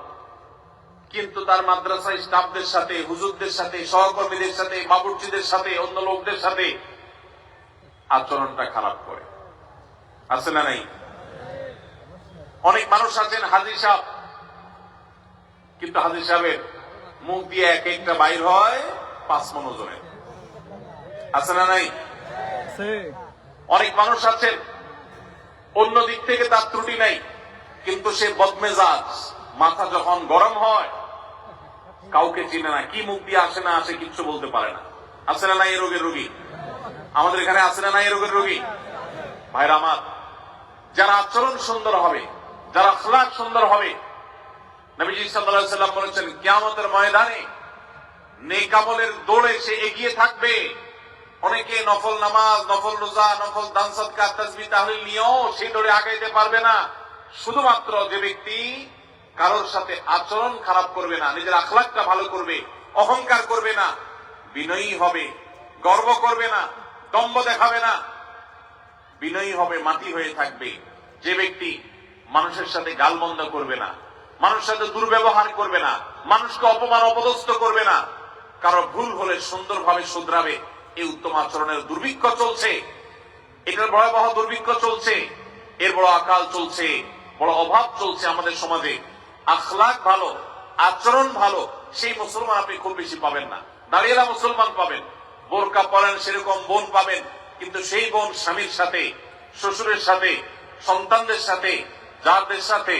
কিন্তু তার মাদ্রাসায় স্টাফদের সাথে, হুজুরদের সাথে, সহকর্মীদের সাথে, বাবুর্চিদের সাথে, অন্য লোকদের সাথে আচরণটা খারাপ করে। আছে না নাই? অনেক মানুষ আছেন হাজী সাহেব, কিন্তু হাজী সাহেবের মুখ দিয়ে এক একটা বাইর হয় 5 মণ ওজনের। আছে না নাই? অনেক মানুষ আছেন অন্য দিক থেকে তার ত্রুটি নাই, কিন্তু সে বদমেজাজ, মাথা যখন গরম হয় কাউকে চিনে না, কি মুখ দিয়ে আসে না আসে কিচ্ছু বলতে পারে না। আছে না নাই এই রোগের রোগী? আমাদের এখানে আছে না নাই এই রোগের রোগী? ভাইরা আমার, যারা আচরণ সুন্দর হবে, যারা আখলাক সুন্দর হবে, নবীজি সাল্লাল্লাহু আলাইহি সাল্লাম বলেছেন, কিয়ামতের ময়দানে নেক আমলের দৌড়ে সে এগিয়ে থাকবে। অনেকে নফল নামাজ, নফল রোজা, নফল দান সাদকা, তাসবিহ তাহলিল নিয়েও সেই দৌড়ে আগাইতে পারবে না। শুধুমাত্র যে ব্যক্তি কারোর সাথে আচরণ খারাপ করবে না, নিজের আখলাকটা ভালো করবে, অহংকার করবে না, বিনয়ী হবে, গর্ব করবে না, দম্ভ দেখাবে না, বিনয়ী হবে, মাটি হয়ে থাকবে, যে ব্যক্তি মানুষের সাথে গালমন্দ করবে না, মানুষের সাথে দুর্ব্যবহার করবে না, মানুষকে অপমান অপদস্থ করবে না, কারো ভুল হলে সুন্দরভাবে শুধরাবে, এই উত্তম আচরণের দুর্ভিক্ষ চলছে। এটার ভয়াবহ দুর্ভিক্ষ চলছে, এর বড় আকাল চলছে, বড় অভাব চলছে আমাদের সমাজে। আখলাক ভালো, আচরণ ভালো, সেই মুসলমান আপনি খুব বেশি পাবেন না। দাঁড়িয়েলা মুসলমান পাবেন, বোরকা পরেন সেরকম বোন পাবেন, কিন্তু সেই বোন স্বামীর সাথে, শ্বশুরের সাথে, সন্তানদের সাথে, যাদের সাথে,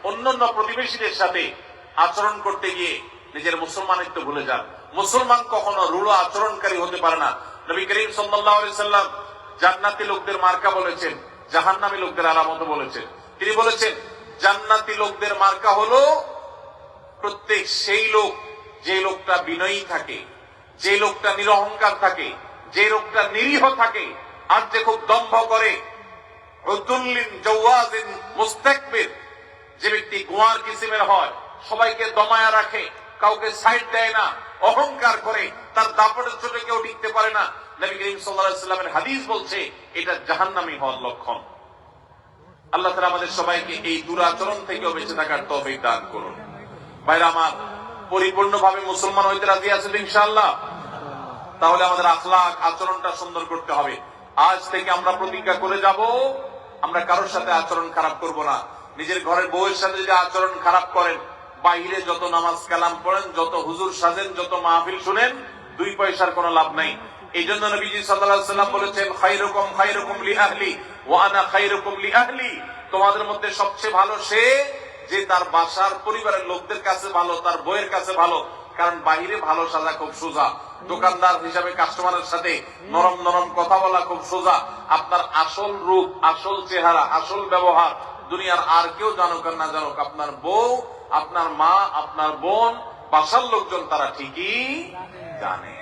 অন্যান্য প্রতিবেশীদের সাথে আচরণ করতে গিয়ে নিজের মুসলমানিত্ব ভুলে যান। মুসলমান কখনো রূঢ় আচরণকারী হতে পারে না। নবী করিম সাল্লাল্লাহু আলাইহি সাল্লাম জান্নাতি লোকদের মার্কা বলেছেন, জাহান্নামী লোকদের আলামত বলেছেন। তিনি বলেছেন, জান্নাতি লোকদের মার্কা হলো প্রত্যেক সেই লোক, যে লোকটা বিনয়ী থাকে, যে লোকটা নিরহংকার থাকে, যে লোকটা নিরীহ থাকে, আর যে খুব দম্ভ করে, উতুল্লিন জাওয়াজিন মুস্তাকবির, যে ব্যক্তি গোয়ার কিসিমের হয়, সবাইকে দমায়া রাখে, কাউকে সাইড দেয় না, অহংকার করে, তার দাপটের চোটে কেউ টিকতে পারে না। নবী করিম সাল্লাল্লাহু আলাইহি সাল্লামের হাদিস বলছে এটা জাহান্নামী হওয়ার লক্ষণ। আল্লাহ তাআলা আমাদের সবাইকে এই দুরাচরণ থেকে বেঁচে থাকার তৌফিক দান করুন। ভাইরা আমার, পরিপূর্ণভাবে মুসলমান হইতে রাজি আছেন ইনশাআল্লাহ? তাহলে আমাদের আখলাক, আচরণটা সুন্দর করতে হবে। আজ থেকে আমরা প্রতিজ্ঞা করে যাব, আমরা কারোর সাথে আচরণ খারাপ করব না। নিজের ঘরের বউয়ের সাথে যদি আচরণ খারাপ করেন, বাইরে যত নামাজ কালাম পড়েন, যত হুজুর সাজেন, যত মাহফিল শুনেন, 2 পয়সার কোনো লাভ নাই। এই জন্য নবীজি সাল্লাল্লাহু আলাইহি সাল্লাম বলেছেন, খায়রুকুম খায়রুকুম লিআহলি ওয়া আনা খায়রুকুম লিআহলি। তোমাদের মধ্যে সবচেয়ে ভালো সে যে তার বাসার পরিবারের লোকদের কাছে ভালো, তার বউয়ের কাছে ভালো। কারণ বাহিরে ভালো সাজা খুব সোজা, দোকানদার হিসাবে কাস্টমারের সাথে নরম নরম কথা বলা খুব সোজা। আপনার আসল রূপ, আসল চেহারা, আসল ব্যবহার দুনিয়ার আর কেউ জানুক আর না জানুক, আপনার বউ, আপনার মা, আপনার বোন, বাসার লোকজন তারা ঠিকই জানে।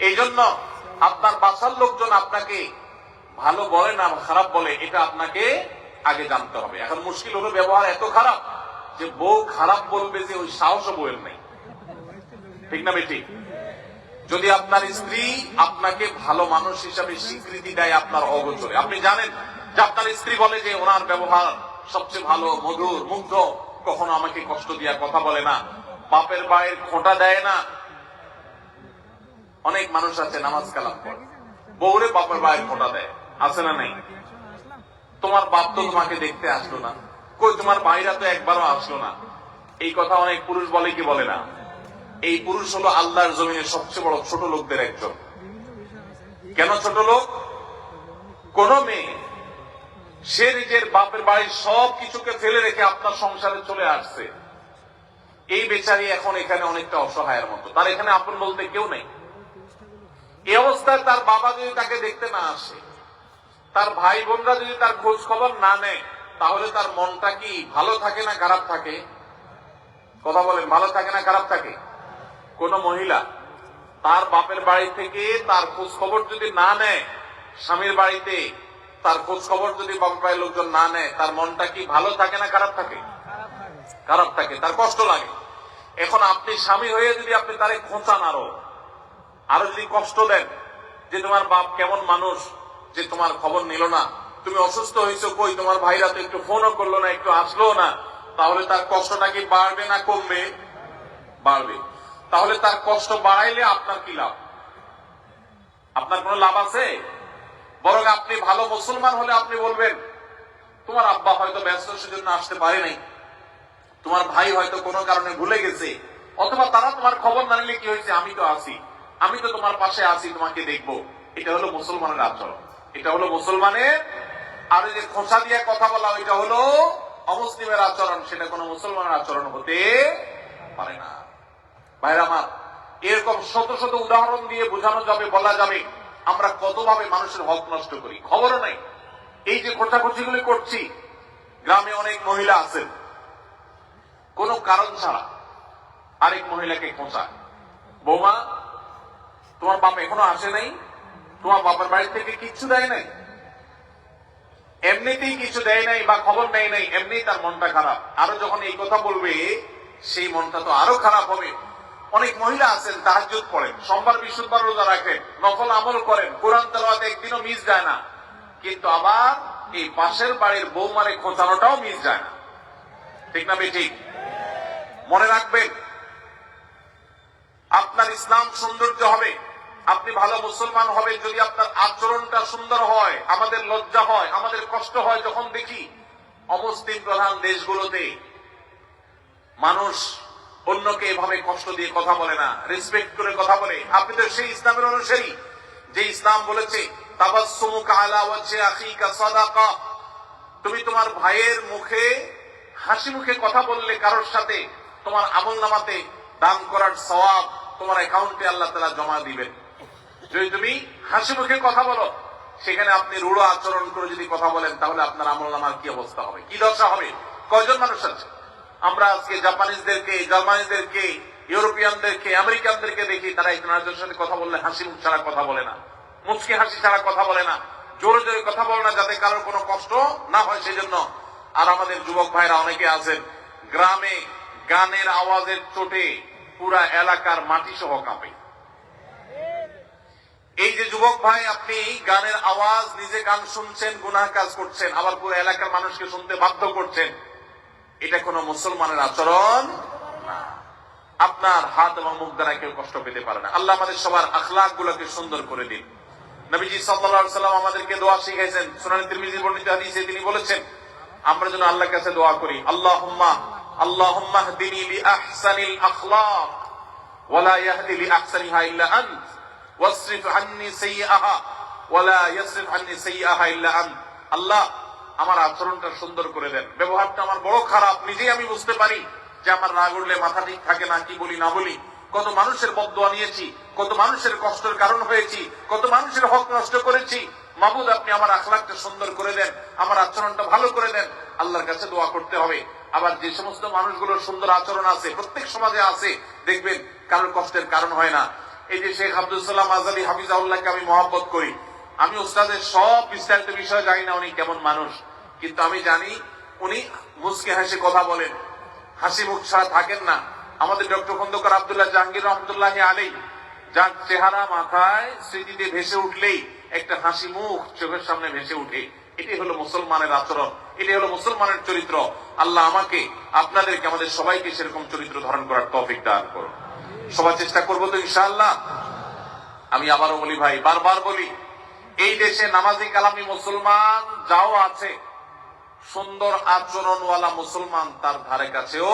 এই জন্য আপনার বাসার লোকজন আপনাকে ভালো বলে না খারাপ বলে, এটা আপনাকে আগে জানতে হবে। এখন মুশকিল হলো ব্যবহার এত খারাপ যে বউ খারাপ বলবে যে ওই সাহসও বউয়ের নেই। ঠিক না বেঠিক? যদি আপনার স্ত্রী আপনাকে ভালো মানুষ হিসাবে স্বীকৃতি দেয় আপনার অগোচরে, আপনি জানেন যে আপনার স্ত্রী বলে যে ওনার ব্যবহার সবচেয়ে ভালো, মধুর, মুগ্ধ, কখনো আমাকে কষ্ট দিয়া কথা বলে না, বাপের বাড়ির খোঁটা দেয় না। অনেক মানুষ আছে নামাজ কালাম করে, বউরে বাপের বাড়ির খোঁটা দেয়, আছে না নাই? তোমার বাপ তো তোমাকে দেখতে আসলো না, কই তোমার ভাইরা তো একবারও আসলো না। এই কথা অনেক পুরুষ বলে কি বলে না? এই পুরুষ হলো আল্লাহর জমিনের সবচেয়ে বড় ছোট লোকদের একজন। কেন ছোট লোক? কোন মেয়ে সে নিজের বাপের বাড়ির সব কিছুকে ফেলে রেখে আপনার সংসারে চলে আসছে, এই বেচারি এখন এখানে অনেকটা অসহায়ের মতো, তার এখানে আপন বলতে কেউ নেই। এই অবস্থায় তার বাবা যদি তাকে দেখতে না আসে, তার ভাই বোনরা যদি তার খোঁজ খবর না নেয়, তাহলে তার মনটা কি ভালো থাকে না খারাপ থাকে? কথা বলেন, ভালো থাকে না খারাপ থাকে? কোন মহিলা তার বাপের বাড়ি থেকে তার খোঁজ খবর যদি না নেয়, স্বামীর বাড়িতে তার খোঁজ খবর যদি বাপের বাড়ির লোকজন না নেয়, তার মনটা কি ভালো থাকে না খারাপ থাকে? খারাপ থাকে, তার কষ্ট লাগে। এখন আপনি স্বামী হয়ে যদি আপনি তারে খোঁচান, আরো যদি কষ্ট দেন যে তোমার বাপ কেমন মানুষ যে তোমার খবর নিল না, তুমি অসুস্থ হয়েছো, কই তোমার ভাইরা তো একটু ফোনও করলো না, একটু আসলো না, তাহলে তার কষ্টটা কি বাড়বে না কমবে? বাড়বে। তাহলে তার কষ্ট বাড়াইলে আপনার কি লাভ? আপনার কোনো লাভ আছে? বরং আপনি ভালো মুসলমান হলে আপনি বলবেন তোমার আব্বা হয়তো ব্যস্ত সেজন্য আসতে পারে নাই, তোমার ভাই হয়তো কোনো কারণে ভুলে গেছে, অথবা তারা তোমার খবর না নিলে কি হয়েছে, আমি তো আছি, আমি তো তোমার পাশে আছি, তোমাকে দেখবো। এটা হলো মুসলমানের আচরণ, এটা হলো মুসলমানের। আর এই যে খোঁচা দিয়ে কথা বলা, এটা হলো অমুসলিমের আচরণ, সেটা কোনো মুসলমানের আচরণ হতে পারে না। ভাইরা আমার, এরকম শত শত উদাহরণ দিয়ে বোঝানো যাবে, বলা যাবে আমরা কতভাবে মানুষের হক নষ্ট করি, খবরও নাই। এই যে খোঁচাখুচিগুলি করছি, গ্রামে অনেক মহিলা আছেন কোন কারণ ছাড়া আরেক মহিলাকে খোঁচায়, বৌমা তোমার বাপ এখনো আসে নাই, তোমার বাবার বাড়ি থেকে কিচ্ছু দেয় নাই, এমনিতেই কিছু দেয় নাই বা খবর নেয় নাই, এমনি তার মনটা খারাপ। আরো যখন এই কথা বলবে, সেই মনটা তো আরো খারাপ হবে। অনেক মহিলা আছেন তাহাজ্জুদ পড়েন, সোমবার বৃহস্পতিবার রোজা রাখেন, নফল আমল করেন, কোরআন তেলাওয়াত একদিনও মিস যায় না, কিন্তু আবার এই পাশের বাড়ির বৌমারে খোঁচানোটাও মিস যায় না। ঠিক না বেঠিক? মনে রাখবেন, আপনার ইসলাম সৌন্দর্য হবে, আপনি ভালো মুসলমান হবেন যদি আপনার আচরণটা সুন্দর হয়। আমাদের লজ্জা হয়, আমাদের কষ্ট হয় যখন দেখি অমুসলিম প্রধান দেশগুলোতে মানুষ অন্যকে এভাবে কষ্ট দিয়ে কথা বলে না, রেসপেক্ট করে কথা বলে। আপনি তো সেই ইসলামের অনুসারী যে ইসলাম বলেছে তাবাসসুমুকা আলা ওয়াজহি আখিকা সাদাকা, তুমি তোমার ভাইয়ের মুখে হাসি মুখে কথা বললে কারোর সাথে, তোমার আমলনামাতে দান করার সওয়াব তোমার অ্যাকাউন্টে আল্লাহ তাআলা জমা দিবেন। যদি তুমি হাসি মুখে কথা বলো, সেখানে আপনি রূঢ় আচরণ করে যদি কথা বলেন, তাহলে আপনার আমলনামার কি অবস্থা হবে, কি দশা হবে? কয়জন মানুষ আছে আমরা আজকে জাপানিজদেরকে, জার্মানিদেরকে, ইউরোপিয়ানদেরকে, আমেরিকানদেরকে দেখি, তারা একজন আরেকজনের সাথে কথা বললে হাসি মুখ ছাড়া কথা বলে না, মুচকি হাসি ছাড়া কথা বলে না, জোরে জোরে কথা বলে না, যাতে কারোর কোনো কষ্ট না হয় সেজন্য। আর আমাদের যুবক ভাইরা অনেকে আছেন গ্রামে গানের আওয়াজের চোটে পুরা এলাকার মাটি সহ কাঁপে। এই যে যুবক ভাই, আপনি গানের আওয়াজ, নিজে গান শুনছেন, গুনাহ কাজ করছেন, আবার পুরো এলাকার মানুষকে শুনতে বাধ্য করছেন, এটা কোন মুসলমানের আচরণ না। আপনার হাত এবং মুখ দ্বারা কেউ কষ্ট পেতে পারে না। আল্লাহ আমাদের সবার আখলাক গুলোকে সুন্দর করে দিন। নবীজি সাল্লাল্লাহু আলাইহি সাল্লাম আমাদেরকে দোয়া শিখাইছেন, সুনান তিরমিজি বর্ণিত হাদিসে তিনি বলেছেন আমরা যেন আল্লাহর কাছে দোয়া করি, আল্লাহুম্মা হদিনি লিআহসানিল আখলাক ওয়া লা ইয়াহদি লিআহসানিহা ইল্লা আনত ওয়াসরিফ আন্নি সাইয়্যাহা ওয়া লা ইয়াসরিফ আন্নি সাইয়্যাহা ইল্লা আনত। আল্লাহ আমার আচরণটা সুন্দর করে দেন, ব্যবহারটা আমার বড় খারাপ, নিজেই আমি বুঝতে পারি যে আমার রাগ উঠলে মাথা ঠিক থাকে না, কি বলি না বলি, কত মানুষের বদদোয়া নিয়েছি, কত মানুষের কষ্টের কারণ হয়েছি, কত মানুষের হক নষ্ট করেছি। মাবুদ, আপনি আমার আখলাকটা সুন্দর করে দেন, আমার আচরণটা ভালো করে দেন। আল্লাহর কাছে দোয়া করতে হবে। আবার যে সমস্ত মানুষগুলোর সুন্দর আচরণ আছে, প্রত্যেক সমাজে আছে, দেখবেন কারোর কষ্টের কারণ হয় না। এই যে শেখ আব্দুল সালাম আজালি হাফিজাউল্লাহকে আমি মহব্বত করি, আমি ওস্তাদের সব বিস্তারিত বিষয় জানি না উনি কেমন মানুষ, কিন্তু আমি জানি উনি মুচকে হাসি কথা বলেন, হাসি মুখ ছাড়া থাকেন না। আমাদের ডক্টর খন্দকার আব্দুল্লাহ জাহাঙ্গীর রহমতুল্লাহ আলী, যার চেহারা মাথায় স্মৃতিতে ভেসে উঠলেই একটা হাসি মুখ চোখের সামনে ভেসে উঠে। এটাই হলো মুসলমানের আচরণ, এটাই হলো মুসলমানের চরিত্র। আল্লাহ আমাকে, আপনাদেরকে, আমাদের সবাইকে সেরকম চরিত্র ধারণ করার তৌফিক দান করুন। সবাই চেষ্টা করবো তো ইনশাআল্লাহ। আমি আবারও বলি ভাই, বারবার বলি, এই দেশে নামাজি কালামি মুসলমান যাও আছে, সুন্দর আচরণওয়ালা মুসলমান তার ধারে কাছেও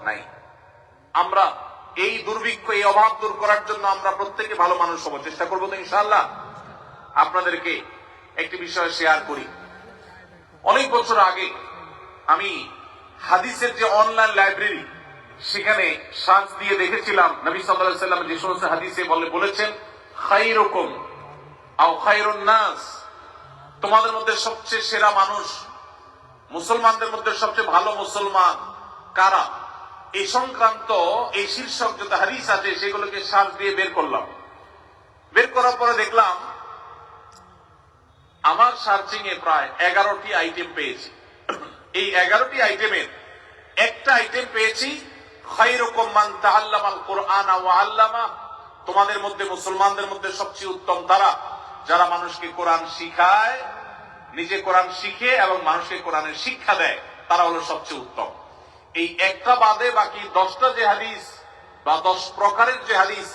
নাই। আমরা এই দুর্ভিক্ষ, এই অভাব দূর করার জন্য আমরা প্রত্যেকে ভালো মানুষ হব, চেষ্টা করবো তো ইনশাআল্লাহ। আপনাদেরকে একটি বিষয় শেয়ার করি। অনেক বছর আগে আমি হাদিসের যে অনলাইন লাইব্রেরি, সেখানে সার্চ দিয়ে দেখেছিলাম নবী সাল্লাল্লাহু আলাইহি ওয়াসাল্লাম যে সমস্ত হাদিসে বলেছেন, খায়রুকুম আও খায়রুন নাস, তোমাদের মধ্যে সবচেয়ে সেরা মানুষ, মুসলমানদের মধ্যে সবচেয়ে ভালো মুসলমান কারা, এই সংক্রান্ত এই শীর্ষক যত হাদিস আছে সেগুলোকে সার্চ দিয়ে বের করলাম। বের করার পরে দেখলাম আমার সার্চিং এ প্রায় 11টি আইটেম পেয়েছি। এই 11টি আইটেমের একটা আইটেম পেয়েছি, খায়রুকুম মান তাআল্লামাল কুরআন ওয়া আল্লামা, তোমাদের মধ্যে মুসলমানদের মধ্যে সবচেয়ে উত্তম তারা যারা মানুষকে কোরআন শিখায়, নিজে কোরআন শিখে এবং মানুষকে কোরআনের শিক্ষা দেয়, তারা হলো সবচেয়ে উত্তম। এই একটা বাদে বাকি 10টা যে হাদিস বা 10 প্রকারের যে হাদিস,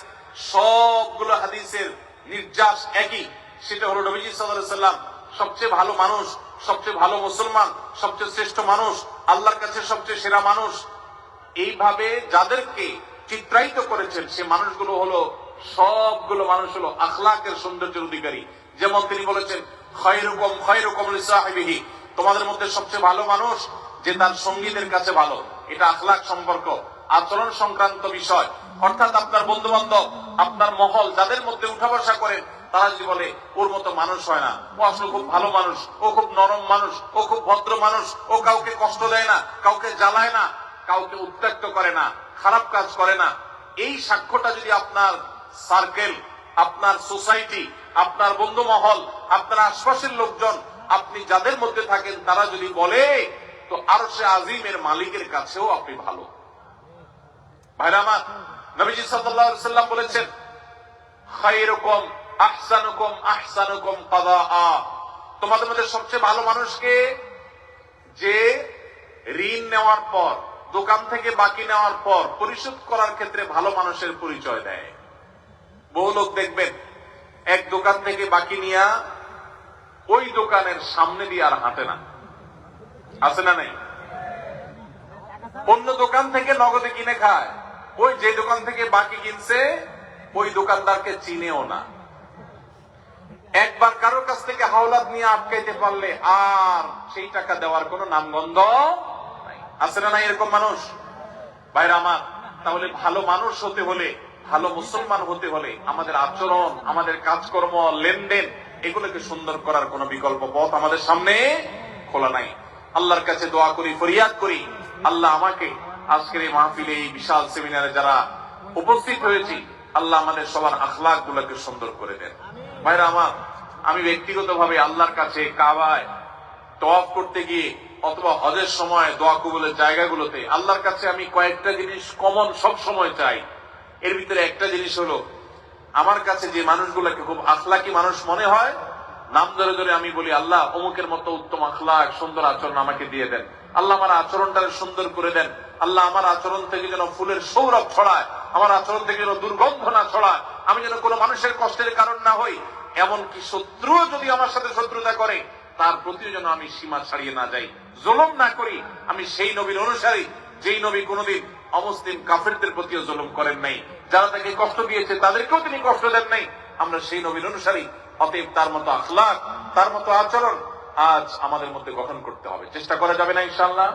সবগুলো হাদিসের নির্যাস একই, সেটা হলো নবীজি সাল্লাল্লাহু আলাইহি ওয়াসাল্লাম সবচেয়ে ভালো মানুষ, সবচেয়ে ভালো মুসলমান, সবচেয়ে শ্রেষ্ঠ মানুষ, আল্লাহর কাছে সবচেয়ে সেরা মানুষ। এইভাবে যাদেরকে চিত্রায়িত করেছেন সে মানুষগুলো হলো, সবগুলো মানুষ হলো আখলাকের সৌন্দর্যের অধিকারী। যেমন তিনি বলেছেন, খায়রুকুম খায়রুকুম লিসাহিবিহি, তোমাদের মধ্যে সবচেয়ে ভালো মানুষ যে তার সঙ্গীদের কাছে ভালো। এটা আখলাক সম্পর্ক, আচরণ সংক্রান্ত বিষয়। অর্থাৎ আপনার বন্ধু বান্ধব, আপনার মহল যাদের মধ্যে উঠা বসা করেন, তারা যদি বলে ওর মতো মানুষ হয় না, ও আসলে খুব ভালো মানুষ, ও খুব নরম মানুষ, ও খুব ভদ্র মানুষ, ও কাউকে কষ্ট দেয় না, কাউকে জ্বালায় না, কাউকে উত্ত্যক্ত করে না, খারাপ কাজ করে না, এই সাক্ষ্যটা যদি আপনার সার্কেল, আপনার সোসাইটি, আপনার বন্ধু মহল, আপনার আশপাশের লোকজন, আপনি যাদের মধ্যে থাকেন তারা যদি বলে, তো আরশে আজিমের মালিকের কাছেও আপনি ভালো। ভাইরা আমার, নবীজি সাল্লাল্লাহু আলাইহি ওয়াসাল্লাম বলেছেন, খায়রুকুম আহসানুকুম আহসানুকুম কাদাআ, তোমাদের মধ্যে সবচেয়ে ভালো মানুষকে যে ঋণ নেওয়ার পর, দোকান থেকে বাকি নেওয়ার পর পরিশোধ করার ক্ষেত্রে ভালো মানুষের পরিচয় দেয়। বহু লোক দেখবেন এক দোকান থেকে বাকি নিয়ে ওই দোকানের সামনে দিয়ে আর হাঁটে না, আছে না নাই? অন্য দোকান থেকে নগদে কিনে খায়, ওই যে দোকান থেকে বাকি কিনছে ওই দোকানদারকে চিনেও না। একবার কারোর কাছ থেকে হাওলাত নিয়ে আটকাইতে পারলে আর সেই টাকা দেওয়ার কোনো নামগন্ধ নাই, আছে না নাই এরকম মানুষ? ভাইরা আমার, তাহলে ভালো মানুষ হতে হলে, ভালো মুসলমান হতে হলে আমাদের আচরণ, আমাদের কাজকর্ম, লেনদেন, এগুলোকে সুন্দর করার কোন বিকল্প পথ আমাদের সামনে খোলা নাই। আল্লাহর কাছে দোয়া করি, ফরিয়াদ করি, আল্লাহ আমাকে আজকের এই মাহফিলে, এই বিশাল সেমিনারে যারা উপস্থিত হয়েছি, আল্লাহ আমাদের সবার আখলাক গুলোকে সুন্দর করে দেন। ভাইরা আমার, আমি ব্যক্তিগতভাবে আল্লাহর কাছে কাবায় তওয়াফ করতে গিয়ে অথবা হজের সময় দোয়া কবুলের জায়গাগুলোতে আল্লাহর কাছে আমি কয়েকটা জিনিস কমন সব সময় চাই। এর ভিতরে একটা জিনিস হলো, আমার কাছে যে মানুষগুলোকে খুব আখলাকি মানুষ মনে হয়, নাম ধরে ধরে আমি বলি, আল্লাহ অমুকের মতো উত্তম আখলাক, সুন্দর আচরণ আমাকে দিয়ে দেন। আল্লাহ আমার আচরণটা সুন্দর করে দেন। আল্লাহ আমার আচরণ থেকে যেন ফুলের সৌরভ ছড়ায়, আমার আচরণ থেকে যেন দুর্গন্ধ না ছড়ায়, আমি যেন কোনো মানুষের কষ্টের কারণ না হই। এমনকি শত্রুও যদি আমার সাথে শত্রুতা করে, তার প্রতিও যেন আমি সীমা ছাড়িয়ে না যাই, জুলুম না করি। আমি সেই নবীর অনুসারী, যেই নবী কোনদিন অমুসলিম কাফেরদের প্রতিও জুলুম করেন নাই, যারা তাকে কষ্ট দিয়েছে তাদেরকেও তিনি কষ্ট দেন নাই। আমরা সেই নবীর অনুসারী, অতএব তার মতো আখলাক, তার মতো আচরণ আজ আমাদের মধ্যে গঠন করতে হবে। চেষ্টা করা যাবে না ইনশাআল্লাহ?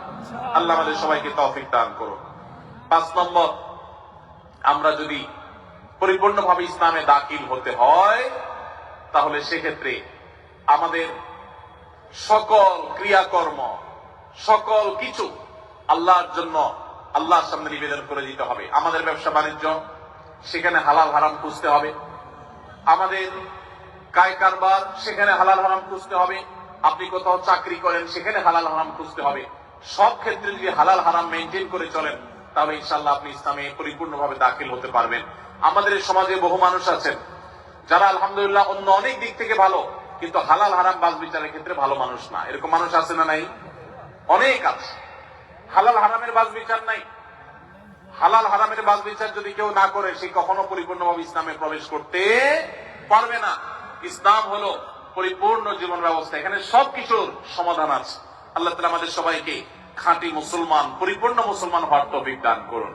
আল্লাহ আমাদের সবাইকে তৌফিক দান করুন। 5 নম্বর, আমরা যদি পরিপূর্ণভাবে ইসলামে দাখিল হতে হয়, তাহলে সেক্ষেত্রে আমাদের সকল ক্রিয়াকর্ম, সকল কিছু আল্লাহর জন্য আল্লাহর সামনে নিবেদন করে দিতে হবে। আমাদের ব্যবসা বাণিজ্য, সেখানে হালাল হারাম খুঁজতে হবে। আমাদের কায় কারবার, সেখানে হালাল হারাম খুঁজতে হবে। আপনি কোথাও চাকরি করেন, সেখানে হালাল হারাম খুঁজতে হবে। সব ক্ষেত্রে যদি হালাল হারাম মেনটেন করে চলেন, তাহলে ইনশাআল্লাহ আপনি ইসলামে পরিপূর্ণভাবে দাখিল হতে পারবেন। আমাদের এই সমাজে বহু মানুষ আছেন যারা আলহামদুলিল্লাহ অন্য অনেক দিক থেকে ভালো, কিন্তু হালাল হারাম বাছ বিচারের ক্ষেত্রে ভালো মানুষ না। এরকম মানুষ আছে না নাই? অনেক আছে। হালাল হারামের বাছ বিচার নাই। হালাল হারামের বাছ বিচার যদি কেউ না করে, সে কখনো পরিপূর্ণভাবে ইসলামে প্রবেশ করতে পারবে না। ইসলাম হলো পরিপূর্ণ জীবন ব্যবস্থা, এখানে সবকিছুর সমাধান আছে। আল্লাহ তাআলা আমাদের সবাইকে খাঁটি মুসলমান, পরিপূর্ণ মুসলমান হওয়ার তৌফিক দান করুন।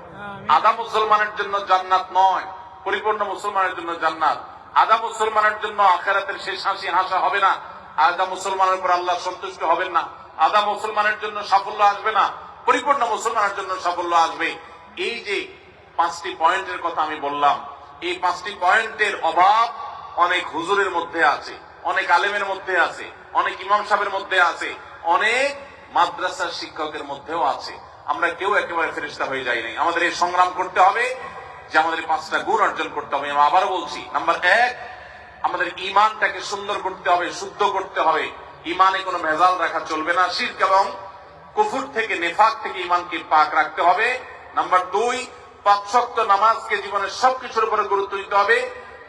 আধা মুসলমানের জন্য জান্নাত নয়, পরিপূর্ণ মুসলমানের জন্য জান্নাত। আধা মুসলমানের জন্য আখিরাতের শেষ হাসি হাসা হবে না। আধা মুসলমানের উপর আল্লাহ সন্তুষ্ট হবেন না। আধা মুসলমানের জন্য সাফল্য আসবে না, পরিপূর্ণ মুসলমানের জন্য সাফল্য আসবে। এই যে 5টি পয়েন্টের কথা আমি বললাম, এই 5টি পয়েন্টের অভাব অনেক হুজুরের মধ্যে আছে, অনেক আলেমের মধ্যে আছে, অনেক ইমাম সাহেবের মধ্যে আছে, অনেক মাদ্রাসার শিক্ষকের মধ্যেও আছে। আমরা কেউ একেবারে ফেরেশতা হয়ে যাই নাই। আমাদের এই সংগ্রাম করতে হবে যে আমাদের 5টা গুণ অর্জন করতে হবে। আমি আবার বলছি, নাম্বার 1, আমাদের ঈমানটাকে সুন্দর করতে হবে, শুদ্ধ করতে হবে। ঈমানে কোনো ভেজাল রাখা চলবে না। শিরক এবং কুফর থেকে, নেফাক থেকে ঈমানকে পাক রাখতে হবে। নাম্বার 2, 5 ওয়াক্ত নামাজকে জীবনের সবকিছুর উপরে গুরুত্ব দিতে হবে।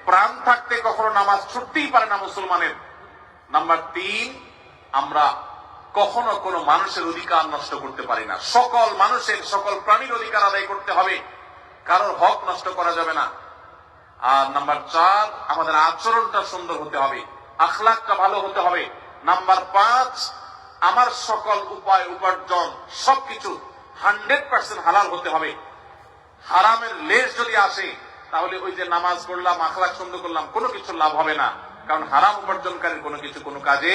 প্রাণ থাকতে কখনো নামাজ ছুটতেই পারে না মুসলমানের। নাম্বার 3, আমরা কখনো কোনো মানুষের অধিকার নষ্ট করতে পারি না। সকল মানুষের, সকল প্রাণীর অধিকার আদায় করতে হবে, কারোর হক নষ্ট করা যাবে না। আর নাম্বার 4, আমাদের আচরণটা সুন্দর হতে হবে, আখলাকটা ভালো হতে হবে। নাম্বার 5, আমার সকল উপায় উপার্জন সবকিছু 100% হালাল হতে হবে। হারামের লেশ যদি আসে, তাহলে ওই যে নামাজ পড়লাম, আখলাক সুন্দর করলাম, কোনো কিছু লাভ হবে না। কারণ হারাম উপার্জনকারীর কোনো কিছু কোনো কাজে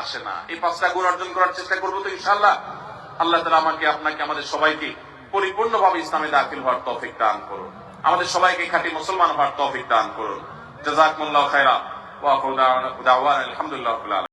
আসে না। এই 5টা গুণ অর্জন করার চেষ্টা করবো তো ইনশাআল্লাহ। আল্লাহ তাআলা আমাকে, আপনাকে, আমাদের সবাইকে পরিপূর্ণভাবে ইসলামে দাখিল হওয়ার তৌফিক দান করুন। আমাদের সবাইকে খাঁটি মুসলমান হওয়ার তৌফিক দান করুন। জাযাকুমুল্লাহু খায়রা ওয়া আখিরু দাওয়ানা আলহামদুলিল্লাহি রাব্বিল আলামিন।